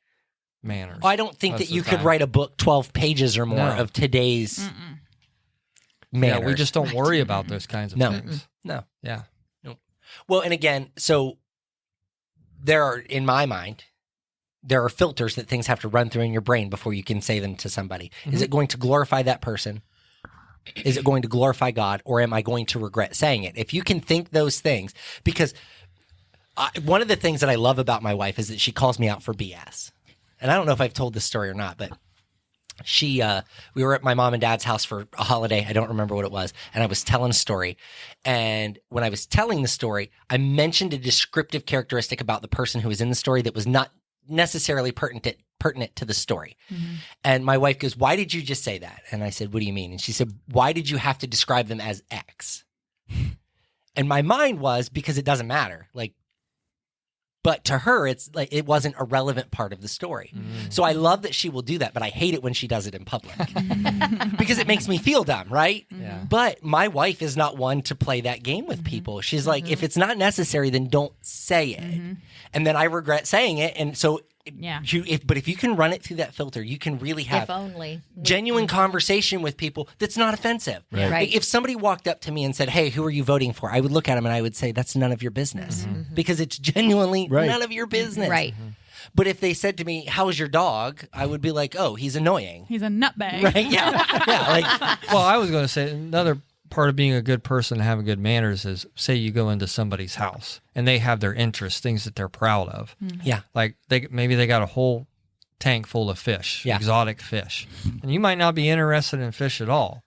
manners. I don't think most that of you the could time. write a book 12 pages or more No. of today's Yeah, manners. we just don't worry about those kinds of No. things. No. Yeah. Well, and again, so there are, in my mind, there are filters that things have to run through in your brain before you can say them to somebody. Is it going to glorify that person? Is it going to glorify God? Or am I going to regret saying it? If you can think those things, because one of the things that I love about my wife is that she calls me out for BS. And I don't know if I've told this story or not, but we were at my mom and dad's house for a holiday. I don't remember what it was. And I was telling a story. And when I was telling the story, I mentioned a descriptive characteristic about the person who was in the story that was not necessarily pertinent to the story. And my wife goes, why did you just say that? And I said, what do you mean? And she said, why did you have to describe them as X? And my mind was, because it doesn't matter. Like, But to her, it's like it wasn't a relevant part of the story. So I love that she will do that, but I hate it when she does it in public because it makes me feel dumb, right? Yeah. But my wife is not one to play that game with people. She's like, if it's not necessary, then don't say it. And then I regret saying it. And so, Yeah. but if you can run it through that filter, you can really have If only. genuine conversation with people that's not offensive. Right. Like, if somebody walked up to me and said, "Hey, who are you voting for?" I would look at them and I would say, "That's none of your business," because it's genuinely Right. none of your business. Right. But if they said to me, "How's your dog?" I would be like, "Oh, he's annoying." He's a nutbag. Right? Yeah. Yeah. Like, Well, I was going to say another part of being a good person and having good manners is, say you go into somebody's house and they have their interests, things that they're proud of. yeah. Like maybe they got a whole tank full of fish, Yeah. exotic fish, and you might not be interested in fish at all.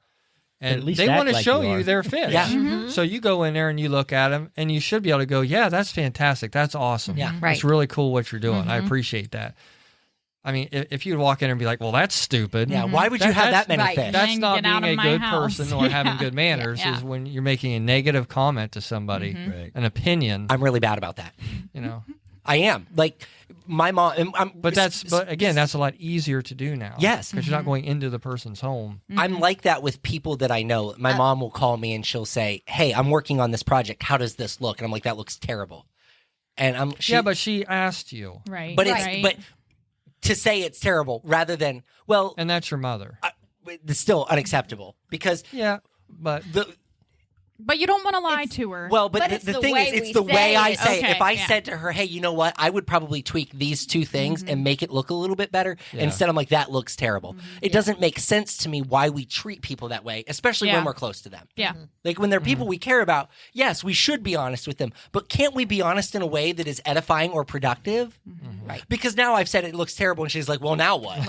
And at least they act want to like show you you are. their fish. Yeah. So you go in there and you look at them, and you should be able to go, "Yeah, that's fantastic. That's awesome. Yeah. Right. It's really cool what you're doing. I appreciate that." I mean, if you'd walk in and be like, "Well, that's stupid." Yeah. Why would you have that many right. fish? That's Then not get out being of a my good house. person or having Yeah. good manners. Yeah. Is when you're making a negative comment to somebody, Right. an opinion. I'm really bad about that. You know, I am. Like my mom. but again, that's a lot easier to do now. Yes. because you're not going into the person's home. I'm like that with people that I know. My mom will call me and she'll say, "Hey, I'm working on this project. How does this look?" And I'm like, "That looks terrible." And But she asked you, Right. but right. it's but to say it's terrible rather than, well, and that's your mother. it's still unacceptable because Yeah, but But you don't want to lie to her. well, but But the, it's the the thing way is, it's we the way say I it. say it. Okay, If I yeah. said to her, "Hey, you know what? I would probably tweak these two things and make it look a little bit better," Yeah. instead I'm like, "That looks terrible." It doesn't make sense to me why we treat people that way, especially when Yeah. we're close to them. yeah. Like when they're people we care about, yes, we should be honest with them. But can't we be honest in a way that is edifying or productive? Right. Because now I've said it looks terrible, and she's like, "Well, now what?"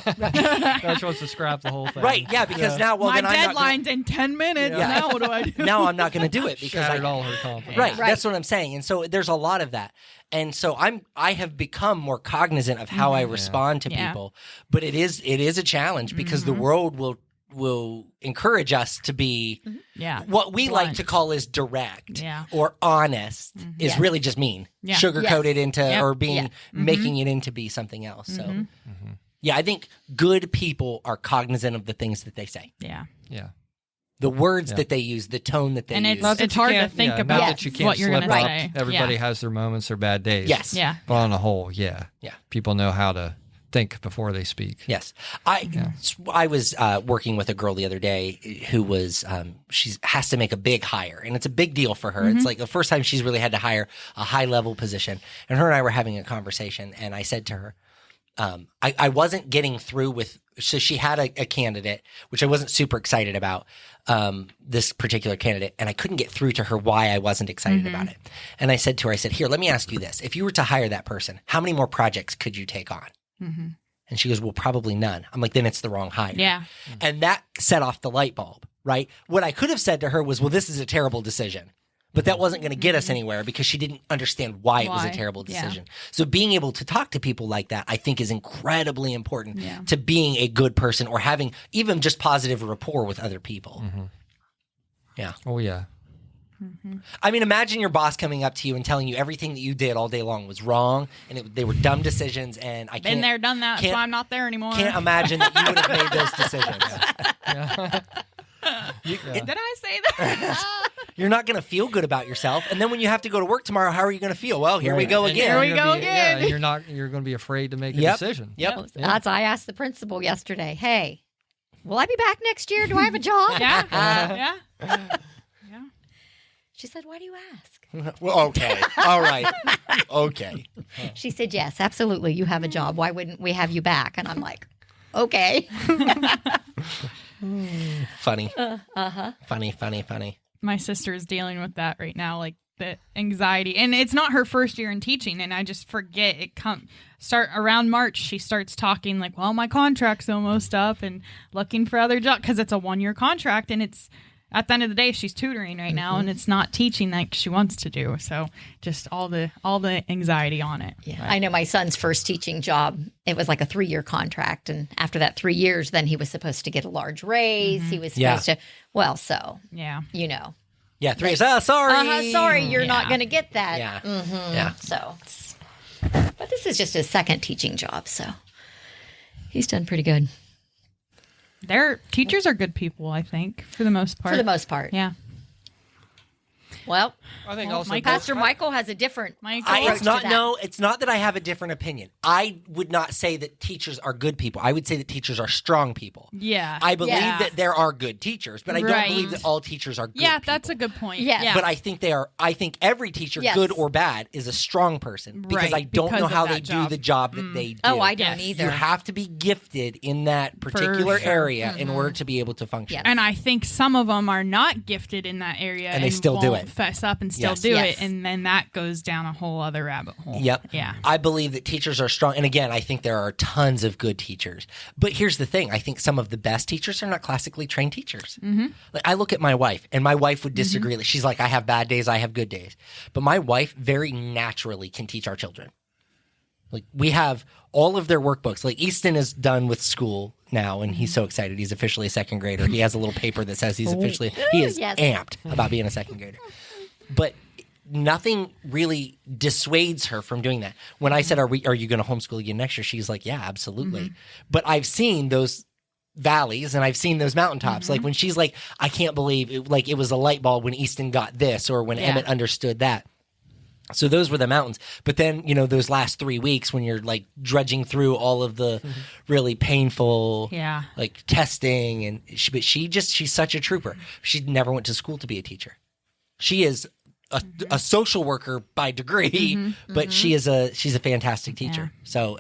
she wants to scrap the whole thing. Right? Yeah. Because now, well, My then I'm not deadline's in 10 minutes. Yeah. Now what do I do? gonna, now I'm not going to do it because Shattered all her confidence. Right, Right. that's what I'm saying. And so there's a lot of that. And so I have become more cognizant of how I respond to Yeah. people. But it is a challenge because the world will encourage us to be Yeah. what we like Blunt. to call is direct Yeah. or honest is Yes. really just mean. Yeah. Sugar coated into Yep. or being Yeah. making it into be something else. So yeah, I think good people are cognizant of the things that they say. Yeah. Yeah. The words that they use, the tone that they And use. Not that you hard can't- to think not about that you can't what you're slip gonna up. say. Everybody Yeah. has their moments or bad days. Yes. Yeah. But on the whole, yeah. Yeah. People know how to think before they speak. Yes, I was working with a girl the other day who was she has to make a big hire, and it's a big deal for her. It's like the first time she's really had to hire a high level position, and her and I were having a conversation, and I said to her, I wasn't getting through with. So she had a candidate, which I wasn't super excited about, this particular candidate, and I couldn't get through to her why I wasn't excited about it. And I said to her, I said, "Here, let me ask you this: if you were to hire that person, how many more projects could you take on?" And she goes, "Well, probably none." I'm like, "Then it's the wrong hire." Yeah. And that set off the light bulb, right? What I could have said to her was, "Well, this is a terrible decision." But that wasn't going to get us anywhere because she didn't understand why it was a Why? terrible Yeah. decision. So being able to talk to people like that, I think, is incredibly important Yeah. to being a good person or having even just positive rapport with other people. Yeah. Oh, yeah. I mean, imagine your boss coming up to you and telling you everything that you did all day long was wrong and they were dumb decisions. And I Been can't, there, done that. That's can't- why I'm not there anymore. can't imagine that you would have made those decisions. Did I say that? You're not going to feel good about yourself. And then when you have to go to work tomorrow, how are you going to feel? Well, here we Right. go And again. Here we you're go gonna be- again. Yeah, you're going to be afraid to make a Yep. decision. Yep. That's I asked the principal yesterday, "Hey, will I be back next year? Do I have a job?" yeah. Yeah. She said, "Why do you ask?" Well, okay. All right. Okay. She said, "Yes, absolutely. You have a job. Why wouldn't we have you back?" And I'm like, "Okay." Funny. Funny. My sister is dealing with that right now, like the anxiety, and it's not her first year in teaching, and I just forget it. Start around March, she starts talking like, "Well, my contract's almost up," and looking for other jobs because it's a 1-year contract, and it's at the end of the day she's tutoring right now, and it's not teaching like she wants to do. So just all the anxiety on it. Yeah. I know my son's first teaching job, it was like a 3-year contract. And after that 3 years, then he was supposed to get a large raise. He was supposed to, well, so, Yeah. you know. Yeah. 3 years. Sorry. Sorry, you're not Yeah. going to get that. Yeah. Mhm. Yeah. So, But this is just his second teaching job, so he's done pretty good. Their teachers are good people, I think, for the most part. For the most part. Yeah. Well, I think Well, also Michael- Pastor Michael has a different Michael- approach It's not to that. no. It's not that I have a different opinion. I would not say that teachers are good people. I would say that teachers are strong people. Yeah. I believe Yeah. that there are good teachers, but I Right. don't believe that all teachers are good. Yeah, people. that's a good point. Yes. Yeah. But I think they are. I think every teacher, Yes. good or bad, is a strong person because Right, I don't because know of how that they do job. the job that they do. Oh, I don't Yes. either. You have to be gifted in that particular sure. area in order to be able to function. Yes. And I think some of them are not gifted in that area And they still do won't it. fess up and still Yes. do Yes. it. And then that goes down a whole other rabbit hole. Yep. Yeah. I believe that teachers are strong. And again, I think there are tons of good teachers. But here's the thing. I think some of the best teachers are not classically trained teachers. Mm-hmm. Like I look at my wife, and my wife would disagree. Like, she's like, I have bad days, I have good days. But my wife very naturally can teach our children. Like we have all of their workbooks. Like Easton is done with school now, and he's so excited. He's officially a second grader. He has a little paper that says he's officially, he is Yes. amped about being a second grader. But nothing really dissuades her from doing that. When I said, are you going to homeschool again next year? She's like, yeah, absolutely. But I've seen those valleys and I've seen those mountaintops. Like when she's like, I can't believe it, like it was a light bulb when Easton got this or when Emmett understood that. So those were the mountains. But then, those last 3 weeks when you're like drudging through all of the really painful Yeah. like testing and but she's such a trooper. She never went to school to be a teacher. She is a social worker by degree, but she's a fantastic teacher. So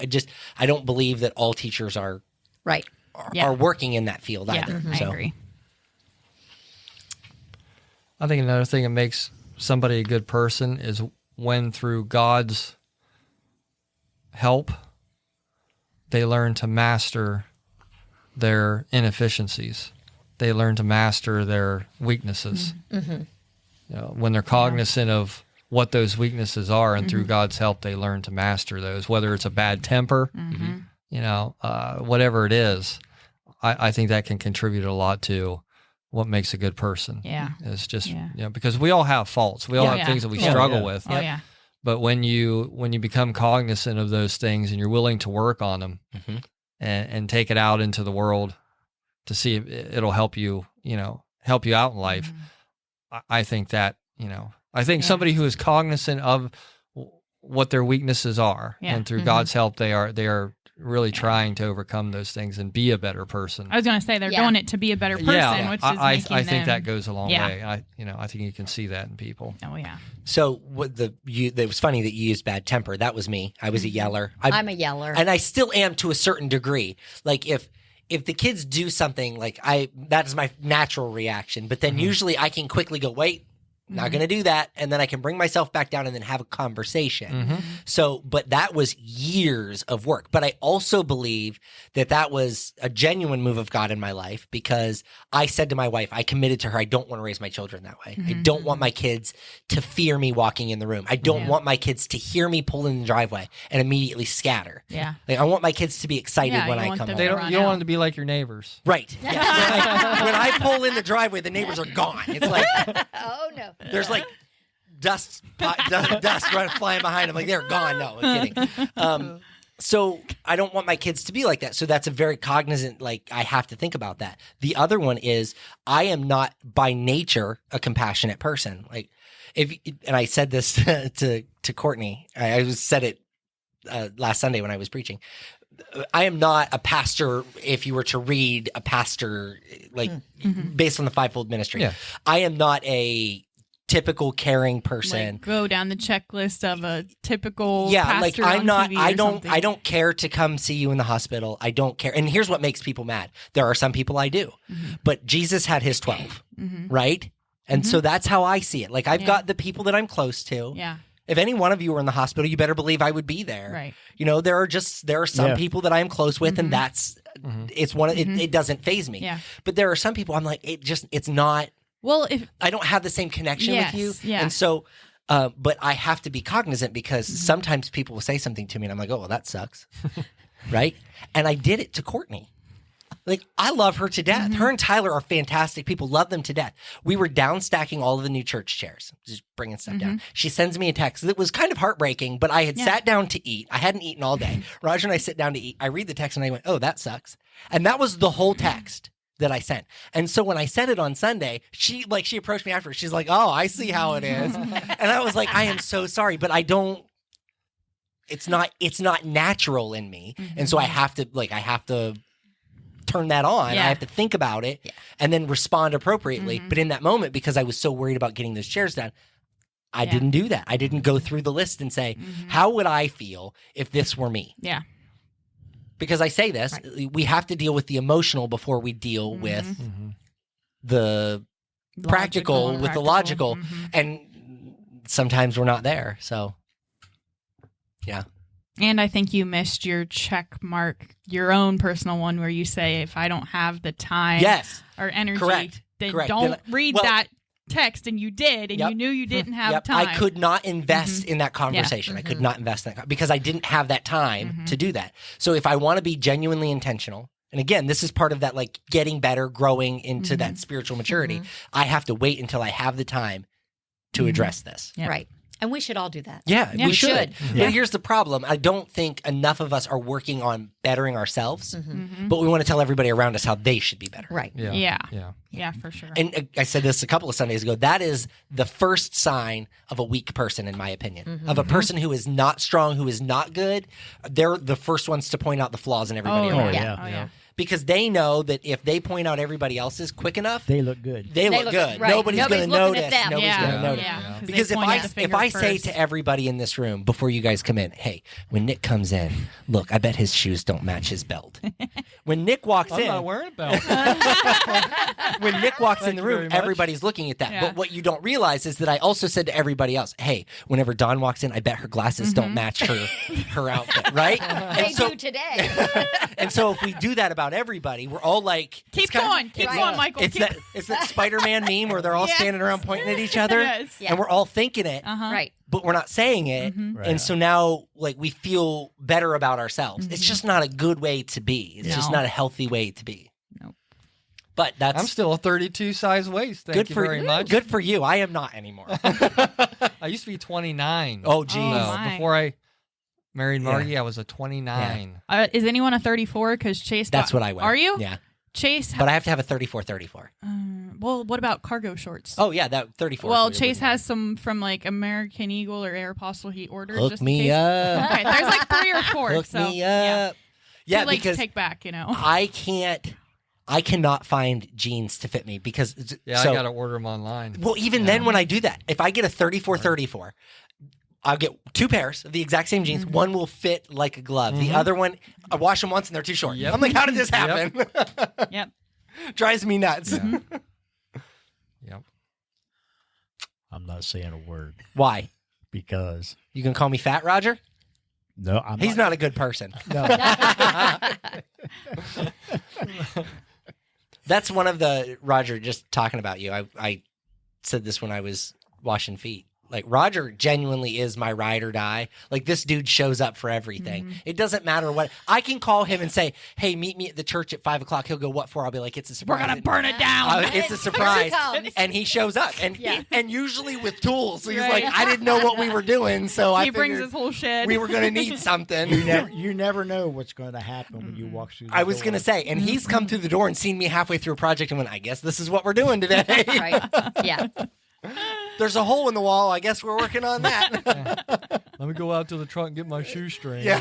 I don't believe that all teachers are Right. are working in that field Yeah. either. I So agree. I think another thing that makes somebody a good person is when through God's help, they learn to master their inefficiencies. They learn to master their weaknesses. When they're cognizant of what those weaknesses are, and through God's help, they learn to master those, whether it's a bad temper, whatever it is. I think that can contribute a lot to what makes a good person. Yeah. It's just, because we all have faults. We all have things that we struggle with. Oh, yeah. But when you become cognizant of those things and you're willing to work on them and take it out into the world to see if it'll help you, help you out in life, I think that, somebody who is cognizant of what their weaknesses are and through God's help, they are really trying to overcome those things and be a better person. I was going to say they're doing it to be a better person, which is I making them. think that goes a long Yeah. way. I think you can see that in people. Oh yeah. So it was funny that you used bad temper. That was me. I was a yeller. I'm a yeller. And I still am to a certain degree. Like if the kids do something, like that is my natural reaction. But then usually I can quickly go, wait, not going to do that. And then I can bring myself back down and then have a conversation. So, but that was years of work. But I also believe that was a genuine move of God in my life because I said to my wife, I committed to her, I don't want to raise my children that way. I don't want my kids to fear me walking in the room. I don't want my kids to hear me pull in the driveway and immediately scatter. Yeah. Like, I want my kids to be excited Yeah, when you I want come them home. to You don't want them to be like your neighbors. Right. Yeah. When I pull in the driveway, the neighbors are gone. It's like Oh no. there's like dust flying behind them. Like they're gone. No, I'm kidding. So I don't want my kids to be like that. So that's a very cognizant, like I have to think about that. The other one is I am not by nature a compassionate person. Like and I said this to Courtney. I said it last Sunday when I was preaching. I am not a pastor if you were to read a pastor like based on the fivefold ministry. Yeah. I am not a typical caring person. Like go down the checklist of a typical Like pastor I'm on not TV or I something. don't care to come see you in the hospital. I don't care. And here's what makes people mad. There are some people I do. But Jesus had his 12, right? And so that's how I see it. Like I've got the people that I'm close to. Yeah. If any one of you were in the hospital, you better believe I would be there. Right. There are some people that I am close with, and that's it's one of it doesn't faze me. Yeah. But there are some people I'm like, it's not. Well, if I don't have the same connection with you, yeah. and so. But I have to be cognizant because sometimes people will say something to me, and I'm like, oh, well, that sucks, right? And I did it to Courtney. Like, I love her to death. Her and Tyler are fantastic people. Love them to death. We were down stacking all of the new church chairs, just bringing stuff down. She sends me a text that was kind of heartbreaking, but I had sat down to eat. I hadn't eaten all day. Roger and I sit down to eat. I read the text and I went, oh, that sucks. And that was the whole text that I sent. And so when I said it on Sunday, she approached me after. She's like, oh, I see how it is. And I was like, I am so sorry, but I don't. It's not natural in me, and so I have to turn that on. Yeah. I have to think about it and then respond appropriately. But in that moment, because I was so worried about getting those chairs down, I didn't do that. I didn't go through the list and say, how would I feel if this were me? Yeah. Because I say this, we have to deal with the emotional before we deal with the practical, with the logical, and sometimes we're not there. So, yeah. And I think you missed your check mark, your own personal one, where you say, if I don't have the time or energy, then don't read that text. And you did, and you knew you didn't have time. I could not invest in that conversation. I could not invest in that because I didn't have that time to do that. So if I want to be genuinely intentional, and again, this is part of that, like, getting better, growing into that spiritual maturity, I have to wait until I have the time to address this. Yep. Right. And we should all do that. Yeah, we should. Yeah. But here's the problem. I don't think enough of us are working on bettering ourselves, but we want to tell everybody around us how they should be better. Right. Yeah, for sure. And I said this a couple of Sundays ago. That is the first sign of a weak person, in my opinion, of a person who is not strong, who is not good. They're the first ones to point out the flaws in everybody around. Yeah. Because they know that if they point out everybody else's quick enough, they look good. They look good. Right. Nobody's going to notice. Nobody's going to notice. Yeah. Because if I say to everybody in this room before you guys come in, hey, when Nick comes in, look, I bet his shoes don't match his belt. When Nick walks in, I'm not wearing a belt. when Nick walks in the Thank you room, very much. everybody's looking at that. Yeah. But what you don't realize is that I also said to everybody else, hey, whenever Dawn walks in, I bet her glasses don't match her outfit, right? They do today. And so if we do that about everybody, we're all like, Keep going, Michael. It's that Spider-Man meme where they're all standing around pointing at each other, Yes. and we're all thinking it, Right. but we're not saying it. And so now, like, we feel better about ourselves. It's just not a good way to be. It's just not a healthy way to be. Nope. But that's I'm still a 32 size waist. Thank you very much. Good for you. I am not anymore. I used to be 29. Oh, geez. my. Before I married Margie, I was a 29. Is anyone a 34? Because Chase. That's what I wear. Are you? Yeah. Chase. But I have to have a 34. Well, what about cargo shorts? Oh, yeah, that 34. Well, Chase has some from like American Eagle or Aeropostale he ordered. Hook just in me case. up. Okay, there's like 3 or 4. Hook so, me yeah. up. Yeah, Too late because to take back, you know. I cannot find jeans to fit me because I got to order them online. Well, even then when I do that, if I get a 34, I'll get 2 pairs of the exact same jeans. One will fit like a glove. The other one, I wash them once and they're too short. Yep. I'm like, how did this happen? Yep. Drives me nuts. Yep. I'm not saying a word Why? because You can call me fat, Roger? no, He's not a good person. No, That's one of the, Roger, just talking about you. I said this when I was washing feet. Like, Roger genuinely is my ride or die. Like, this dude shows up for everything. It doesn't matter what. I can call him and say, hey, meet me at the church at 5 o'clock. He'll go, what for? I'll be like, it's a surprise. We're going to burn it down. It's a surprise. comes. And he shows up. And usually with tools. So he's like, I didn't know what we were doing. So I he brings figured his whole shed. we were going to need something. you never know what's going to happen when you walk through. I was going to say, and he's come through the door and seen me halfway through a project and went, I guess this is what we're doing today. Right. Yeah. There's a hole in the wall. I guess we're working on that. Let me go out to the trunk and get my shoestring. Yeah.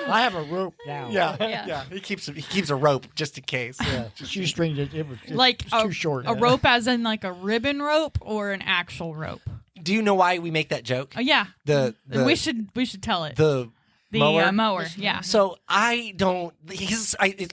I have a rope now. Yeah. He keeps a rope just in case. Yeah. Shoestring. It was like too short. a rope as in like a ribbon rope or an actual rope? Do you know why we make that joke? Oh, yeah. The we should tell it. the mower. Yeah. So I don't.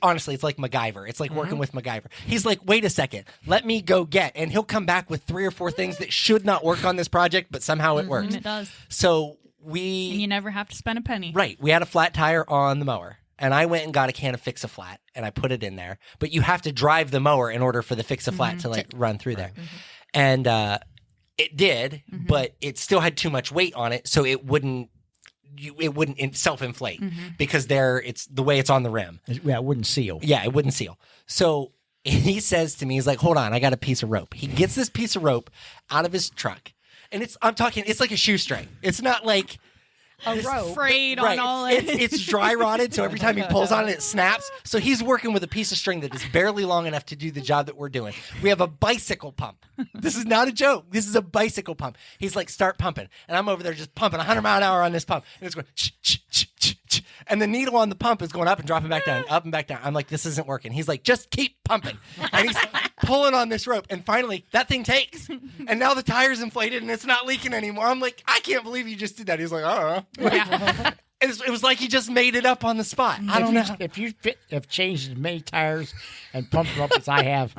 Honestly, it's like MacGyver. It's like working with MacGyver. He's like, wait a second, let me go get, and he'll come back with 3 or 4 things that should not work on this project, but somehow it works. And it does. So And you never have to spend a penny. Right. We had a flat tire on the mower. And I went and got a can of Fix-A-Flat and I put it in there. But you have to drive the mower in order for the Fix-A-Flat to like run through there. And it did, but it still had too much weight on it, so it wouldn't it wouldn't self-inflate because it's the way it's on the rim. Yeah, it wouldn't seal. Yeah, it wouldn't seal. So he says to me, he's like, hold on, I got a piece of rope. He gets this piece of rope out of his truck. And it's like a shoestring. It's not like A rope. Frayed right. on all it. It's dry rotted, so every time he pulls on it, it snaps. So he's working with a piece of string that is barely long enough to do the job that we're doing. We have a bicycle pump. This is not a joke. This is a bicycle pump. He's like, start pumping. And I'm over there just pumping 100 mile an hour on this pump. And it's going, and the needle on the pump is going up and dropping back down, up and back down. I'm like, this isn't working. He's like, just keep pumping. And he's pulling on this rope. And finally, that thing takes. And now the tire's inflated and it's not leaking anymore. I'm like, I can't believe you just did that. He's like, I don't know. Yeah. It was like he just made it up on the spot. I don't know. If you have changed as many tires and pumped them up as I have,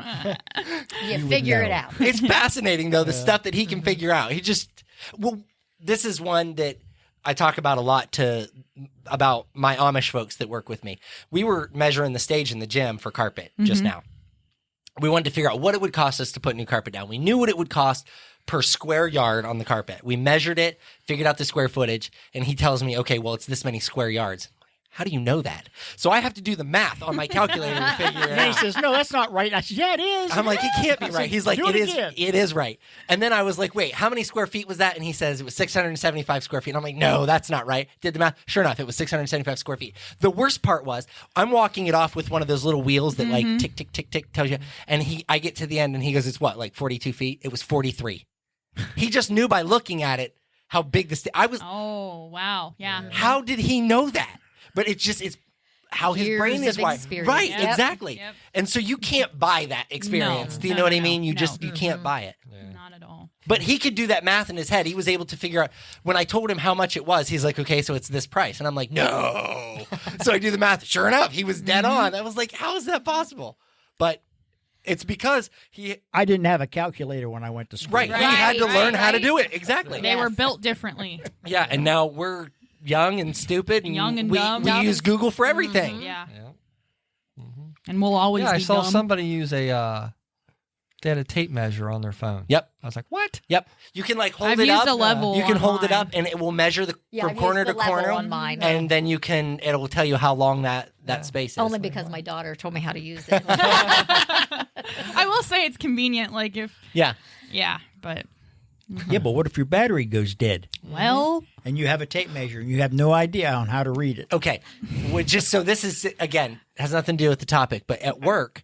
You figure know. it out. It's fascinating, though, the stuff that he can figure out. This is one that I talk about a lot about my Amish folks that work with me. We were measuring the stage in the gym for carpet just now. We wanted to figure out what it would cost us to put new carpet down. We knew what it would cost per square yard on the carpet. We measured it, figured out the square footage, and he tells me, okay, well, it's this many square yards. How do you know that? So I have to do the math on my calculator to figure it and he out. says, "No, that's not right." I said, "Yeah, it is." I'm like, it can't be right. He's like, "Do it it is. again." It is right. And then I was like, wait, how many square feet was that? And he says it was 675 square feet. And I'm like, no, that's not right. Did the math. Sure enough, it was 675 square feet. The worst part was I'm walking it off with one of those little wheels that like tick, tick, tick, tick tells you. And I get to the end and he goes, it's what, like 42 feet? It was 43. He just knew by looking at it how big the I was. Oh, wow. Yeah. How did he know that? But it's how his Years brain is of wired. experience. Right, Yep. exactly. Yep. And so you can't buy that experience. No. Do you No, know what no, I mean? You no. just you can't buy it. Not at all. But he could do that math in his head. He was able to figure out when I told him how much it was, he's like, okay, so it's this price. And I'm like, no. So I do the math. Sure enough, he was dead on. I was like, how is that possible? But it's because I didn't have a calculator when I went to school. he had to Right, learn how to right. do it. Exactly. They were built differently. Yeah, and now we're young and stupid and Young and we dumb. we use Google for everything. Yeah. Yeah. And we'll always Yeah, I be saw dumb. somebody use they had a tape measure on their phone. Yep. I was like, what? Yep. You can like hold I've it used up. a level You can hold it online. up and it will measure Yeah, from I've corner used to the level corner on mine. and then it'll tell you how long that space is. Only because my daughter told me how to use it. I will say it's convenient. Like if, Yeah. yeah, but Yeah, but what if your battery goes dead well, and you have a tape measure and you have no idea on how to read it? Okay. Well, just so this is again has nothing to do with the topic, but at work,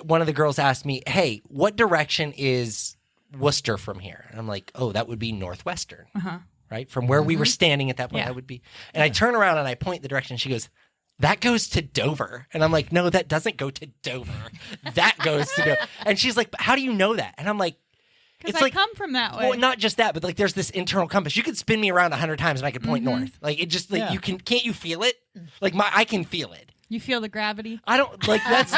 one of the girls asked me, "Hey, what direction is Worcester from here?" And I'm like, "Oh, that would be northwestern, right? From where we were standing at that point, Yeah. that would be." And I turn around and I point the direction. She goes, "That goes to Dover." And I'm like, "No, that doesn't go to Dover. That goes to Dover." And she's like, "How do you know that?" And I'm like, because I come from that way. well, not just that, but like there's this internal compass. You could spin me around 100 times and I could point north. Like it just like Yeah. can't you feel it? Like I can feel it. You feel the gravity. I don't like that's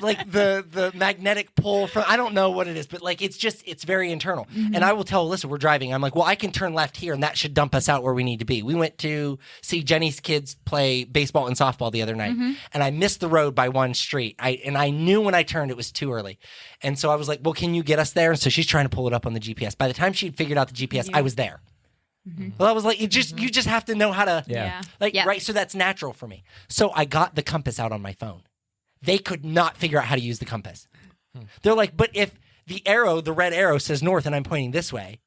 like the magnetic pull from I don't know what it is, but like it's very internal. And I will tell Alyssa we're driving. I'm like, well, I can turn left here and that should dump us out where we need to be. We went to see Jenny's kids play baseball and softball the other night, and I missed the road by one street. I knew when I turned it was too early. And so I was like, well, can you get us there? And so she's trying to pull it up on the GPS. By the time she'd figured out the GPS, I was there. Well, I was like, you just have to know how to Yeah. Yeah. right. So that's natural for me. So I got the compass out on my phone. They could not figure out how to use the compass. They're like, but if the red arrow says north and I'm pointing this way,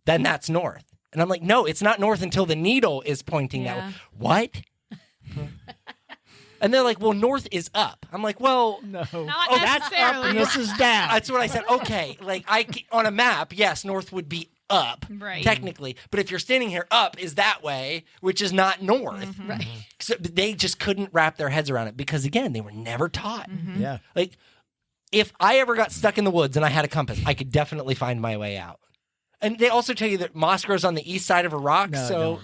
then that's north. And I'm like, no, it's not north until the needle is pointing that Yeah. way. What? And they're like, well, north is up. I'm like, well, No. Not Oh, that's up necessarily. and this is down. that's what I said. Okay, like on a map, yes, north would be up, Right. technically. But if you're standing here, up is that way, which is not north. Right. So they just couldn't wrap their heads around it because, again, they were never taught. Yeah. Like, if I ever got stuck in the woods and I had a compass, I could definitely find my way out. And they also tell you that moss grows on the east side of a rock, No, so no.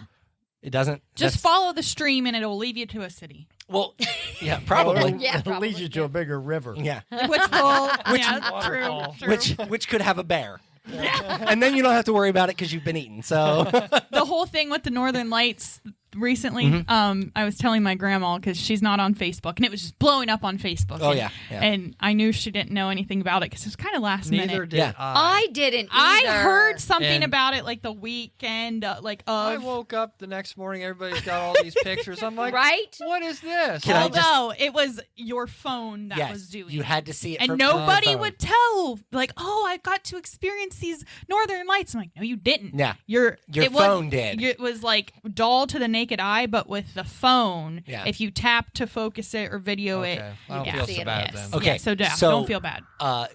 it doesn't. Just that's- follow the stream and it'll lead you to a city. Well, yeah, probably. Yeah, It leads you to a bigger river. Yeah. Which will, yeah, true, Waterfall. true. Which could have a bear. And then you don't have to worry about it because you've been eaten. So The whole thing with the Northern Lights recently. I was telling my grandma because she's not on Facebook, and it was just blowing up on Facebook. Oh, and, yeah. And I knew she didn't know anything about it because it was kind of last Neither minute. did Yeah. I didn't I either. heard something And- about it like the weekend, I of. woke up the next morning. Everybody's got all these pictures. I'm like, Right? what is this? Can I Although it was your phone that yes, was doing you it. had to see it And from nobody the phone. would tell, like, oh, I got to experience these northern lights. I'm like, no, you didn't. Yeah. Your phone did. It was like dull to the naked eye, but with the phone, Yeah. if you tap to focus it or video Okay. it, I don't yeah. feel See so it, bad yes. then. Okay, Yeah, so so- don't feel bad.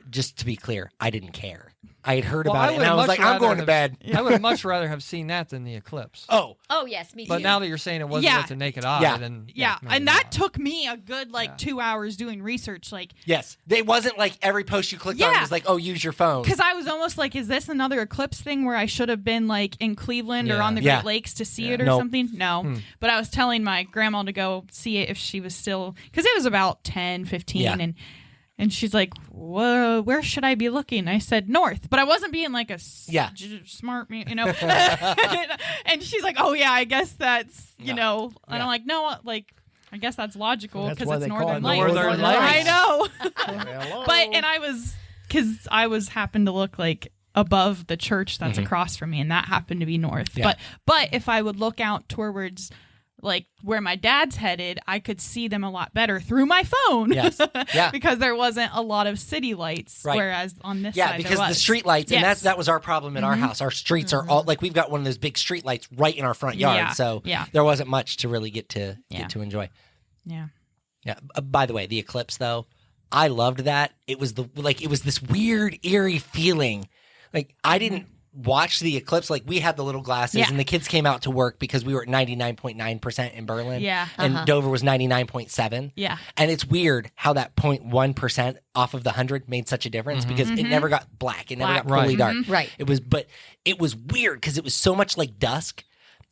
Just to be clear, I didn't care. I had heard Well, about it, and I was like, I'm going to bed. I would much rather have seen that than the eclipse. Oh, Oh, yes, me too. But now that you're saying it wasn't Yeah. with the naked eye, Yeah. then Yeah, maybe and that not. took me a good 2 hours doing research, yes. It wasn't like every post you clicked on Yeah. was like, oh, use your phone. because I was almost like, is this another eclipse thing where I should have been like in Cleveland or Yeah. on the Yeah. Great Lakes to see Yeah. it or Nope. something? No. But I was telling my grandma to go see it if she was still, because it was about 10, 15, Yeah. and she's like, whoa, where should I be looking? I said north, but I wasn't being like a Yeah. smart, and she's like, oh yeah, I guess that's, and Yeah. I'm like, no, I guess that's logical That's because why it's they call northern it lights. Northern Lights. I know. Hello. But I was happened to look like above the church that's across from me, and that happened to be north. Yeah. But if I would look out towards like where my dad's headed, I could see them a lot better through my phone. Yes. Yeah. because there wasn't a lot of city lights, Right. whereas on this Yeah, side because there the was. street lights, and Yes. that was our problem in our house. Our streets are all like we've got one of those big street lights right in our front yard, Yeah, so yeah. there wasn't much to really get to enjoy. Yeah. Yeah. By the way, the eclipse though, I loved that. It was it was this weird eerie feeling. Like I didn't watch the eclipse. Like we had the little glasses, Yeah. and the kids came out to work because we were at 99.9% in Berlin. Yeah. And Dover was 99.7. Yeah. And it's weird how that 0.1% off of the 100 made such a difference because it never got black. It never Black. got fully dark. Right. But it was weird because it was so much like dusk,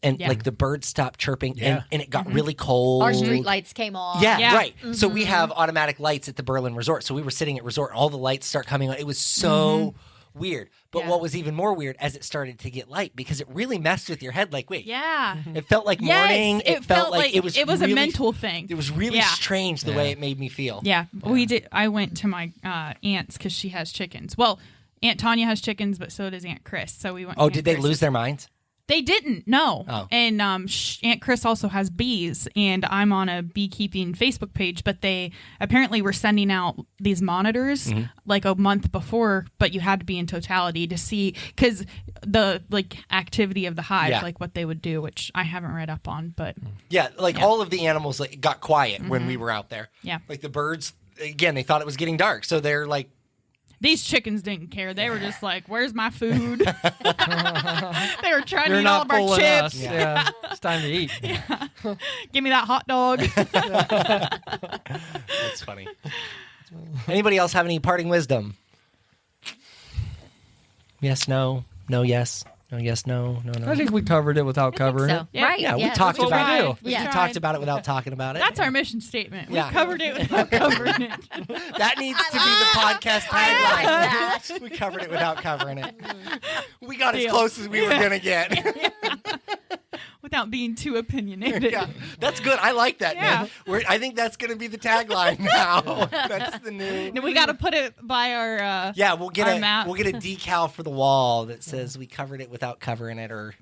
and Yeah. like the birds stopped chirping, Yeah. and it got really cold. Our street lights came on. Yeah, Yeah. right. So we have automatic lights at the Berlin Resort. So we were sitting at resort, all the lights start coming on. It was so weird. But Yeah. what was even more weird as it started to get light, because it really messed with your head. Like, wait, Yeah. it felt like morning. Yes, it felt like it was a really- mental thing. It was really Yeah. strange the way it made me feel. Yeah, we did. I went to my aunt's because she has chickens. Well, Aunt Tanya has chickens, but so does Aunt Chris. So we went. Oh, to did Aunt they Chris's. lose their minds? They didn't. No. Oh. And Aunt Chris also has bees, and I'm on a beekeeping Facebook page. But they apparently were sending out these monitors like a month before, but you had to be in totality to see because the activity of the hive, Yeah. like what they would do, which I haven't read up on, but Yeah, all of the animals got quiet when we were out there. Yeah. Like the birds, again, they thought it was getting dark, so they're like, these chickens didn't care. They were just like, "Where's my food?" They were trying to You're eat all not of our fooling chips. us. Yeah. It's time to eat. Give me that hot dog. that's funny. Anybody else have any parting wisdom? Yes, no, no, yes, no, yes, no, no, no. I think we covered it without covering So, it. Yeah. right. Yeah, we yes. talked That's what about we it. do. We Yeah. talked about it without talking about it. That's our mission statement. We Yeah. covered it without covering it. That needs to be the podcast I like tagline. that. We covered it without covering it. We got as Deal. close as we were gonna get. Without being too opinionated. Yeah, that's good. I like that, Yeah. man. I think that's gonna be the tagline now. That's the new. No, we got to put it by our. Yeah, we'll get Our a map. decal for the wall that says we covered it without covering it, or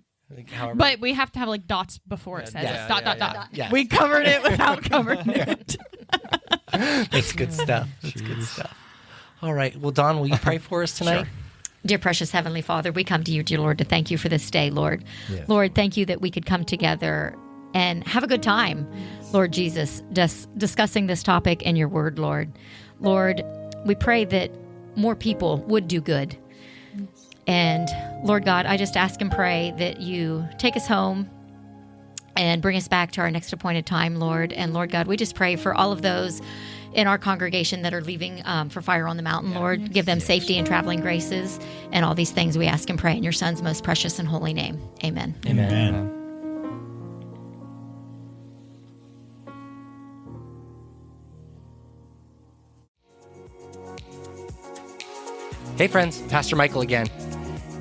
however. But we have to have dots before it says Yeah, dot, yeah, dot, yeah. dot. Yes. We covered it without covering it. That's good stuff. That's good stuff. All right. Well, Don, will you pray for us tonight? Dear precious Heavenly Father, we come to you, dear Lord, to thank you for this day, Lord. Yes. Lord, thank you that we could come together and have a good time, Lord Jesus, discussing this topic and your word, Lord. Lord, we pray that more people would do good. And Lord God, I just ask and pray that you take us home and bring us back to our next appointed time, Lord. And Lord God, we just pray for all of those in our congregation that are leaving for Fire on the Mountain, Lord. Give them safety and traveling graces and all these things we ask and pray in your Son's most precious and holy name. Amen. Amen. Hey, friends, Pastor Michael again.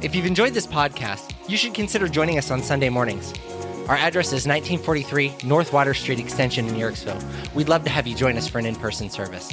If you've enjoyed this podcast, you should consider joining us on Sunday mornings. Our address is 1943 North Water Street Extension in Yerkesville. We'd love to have you join us for an in-person service.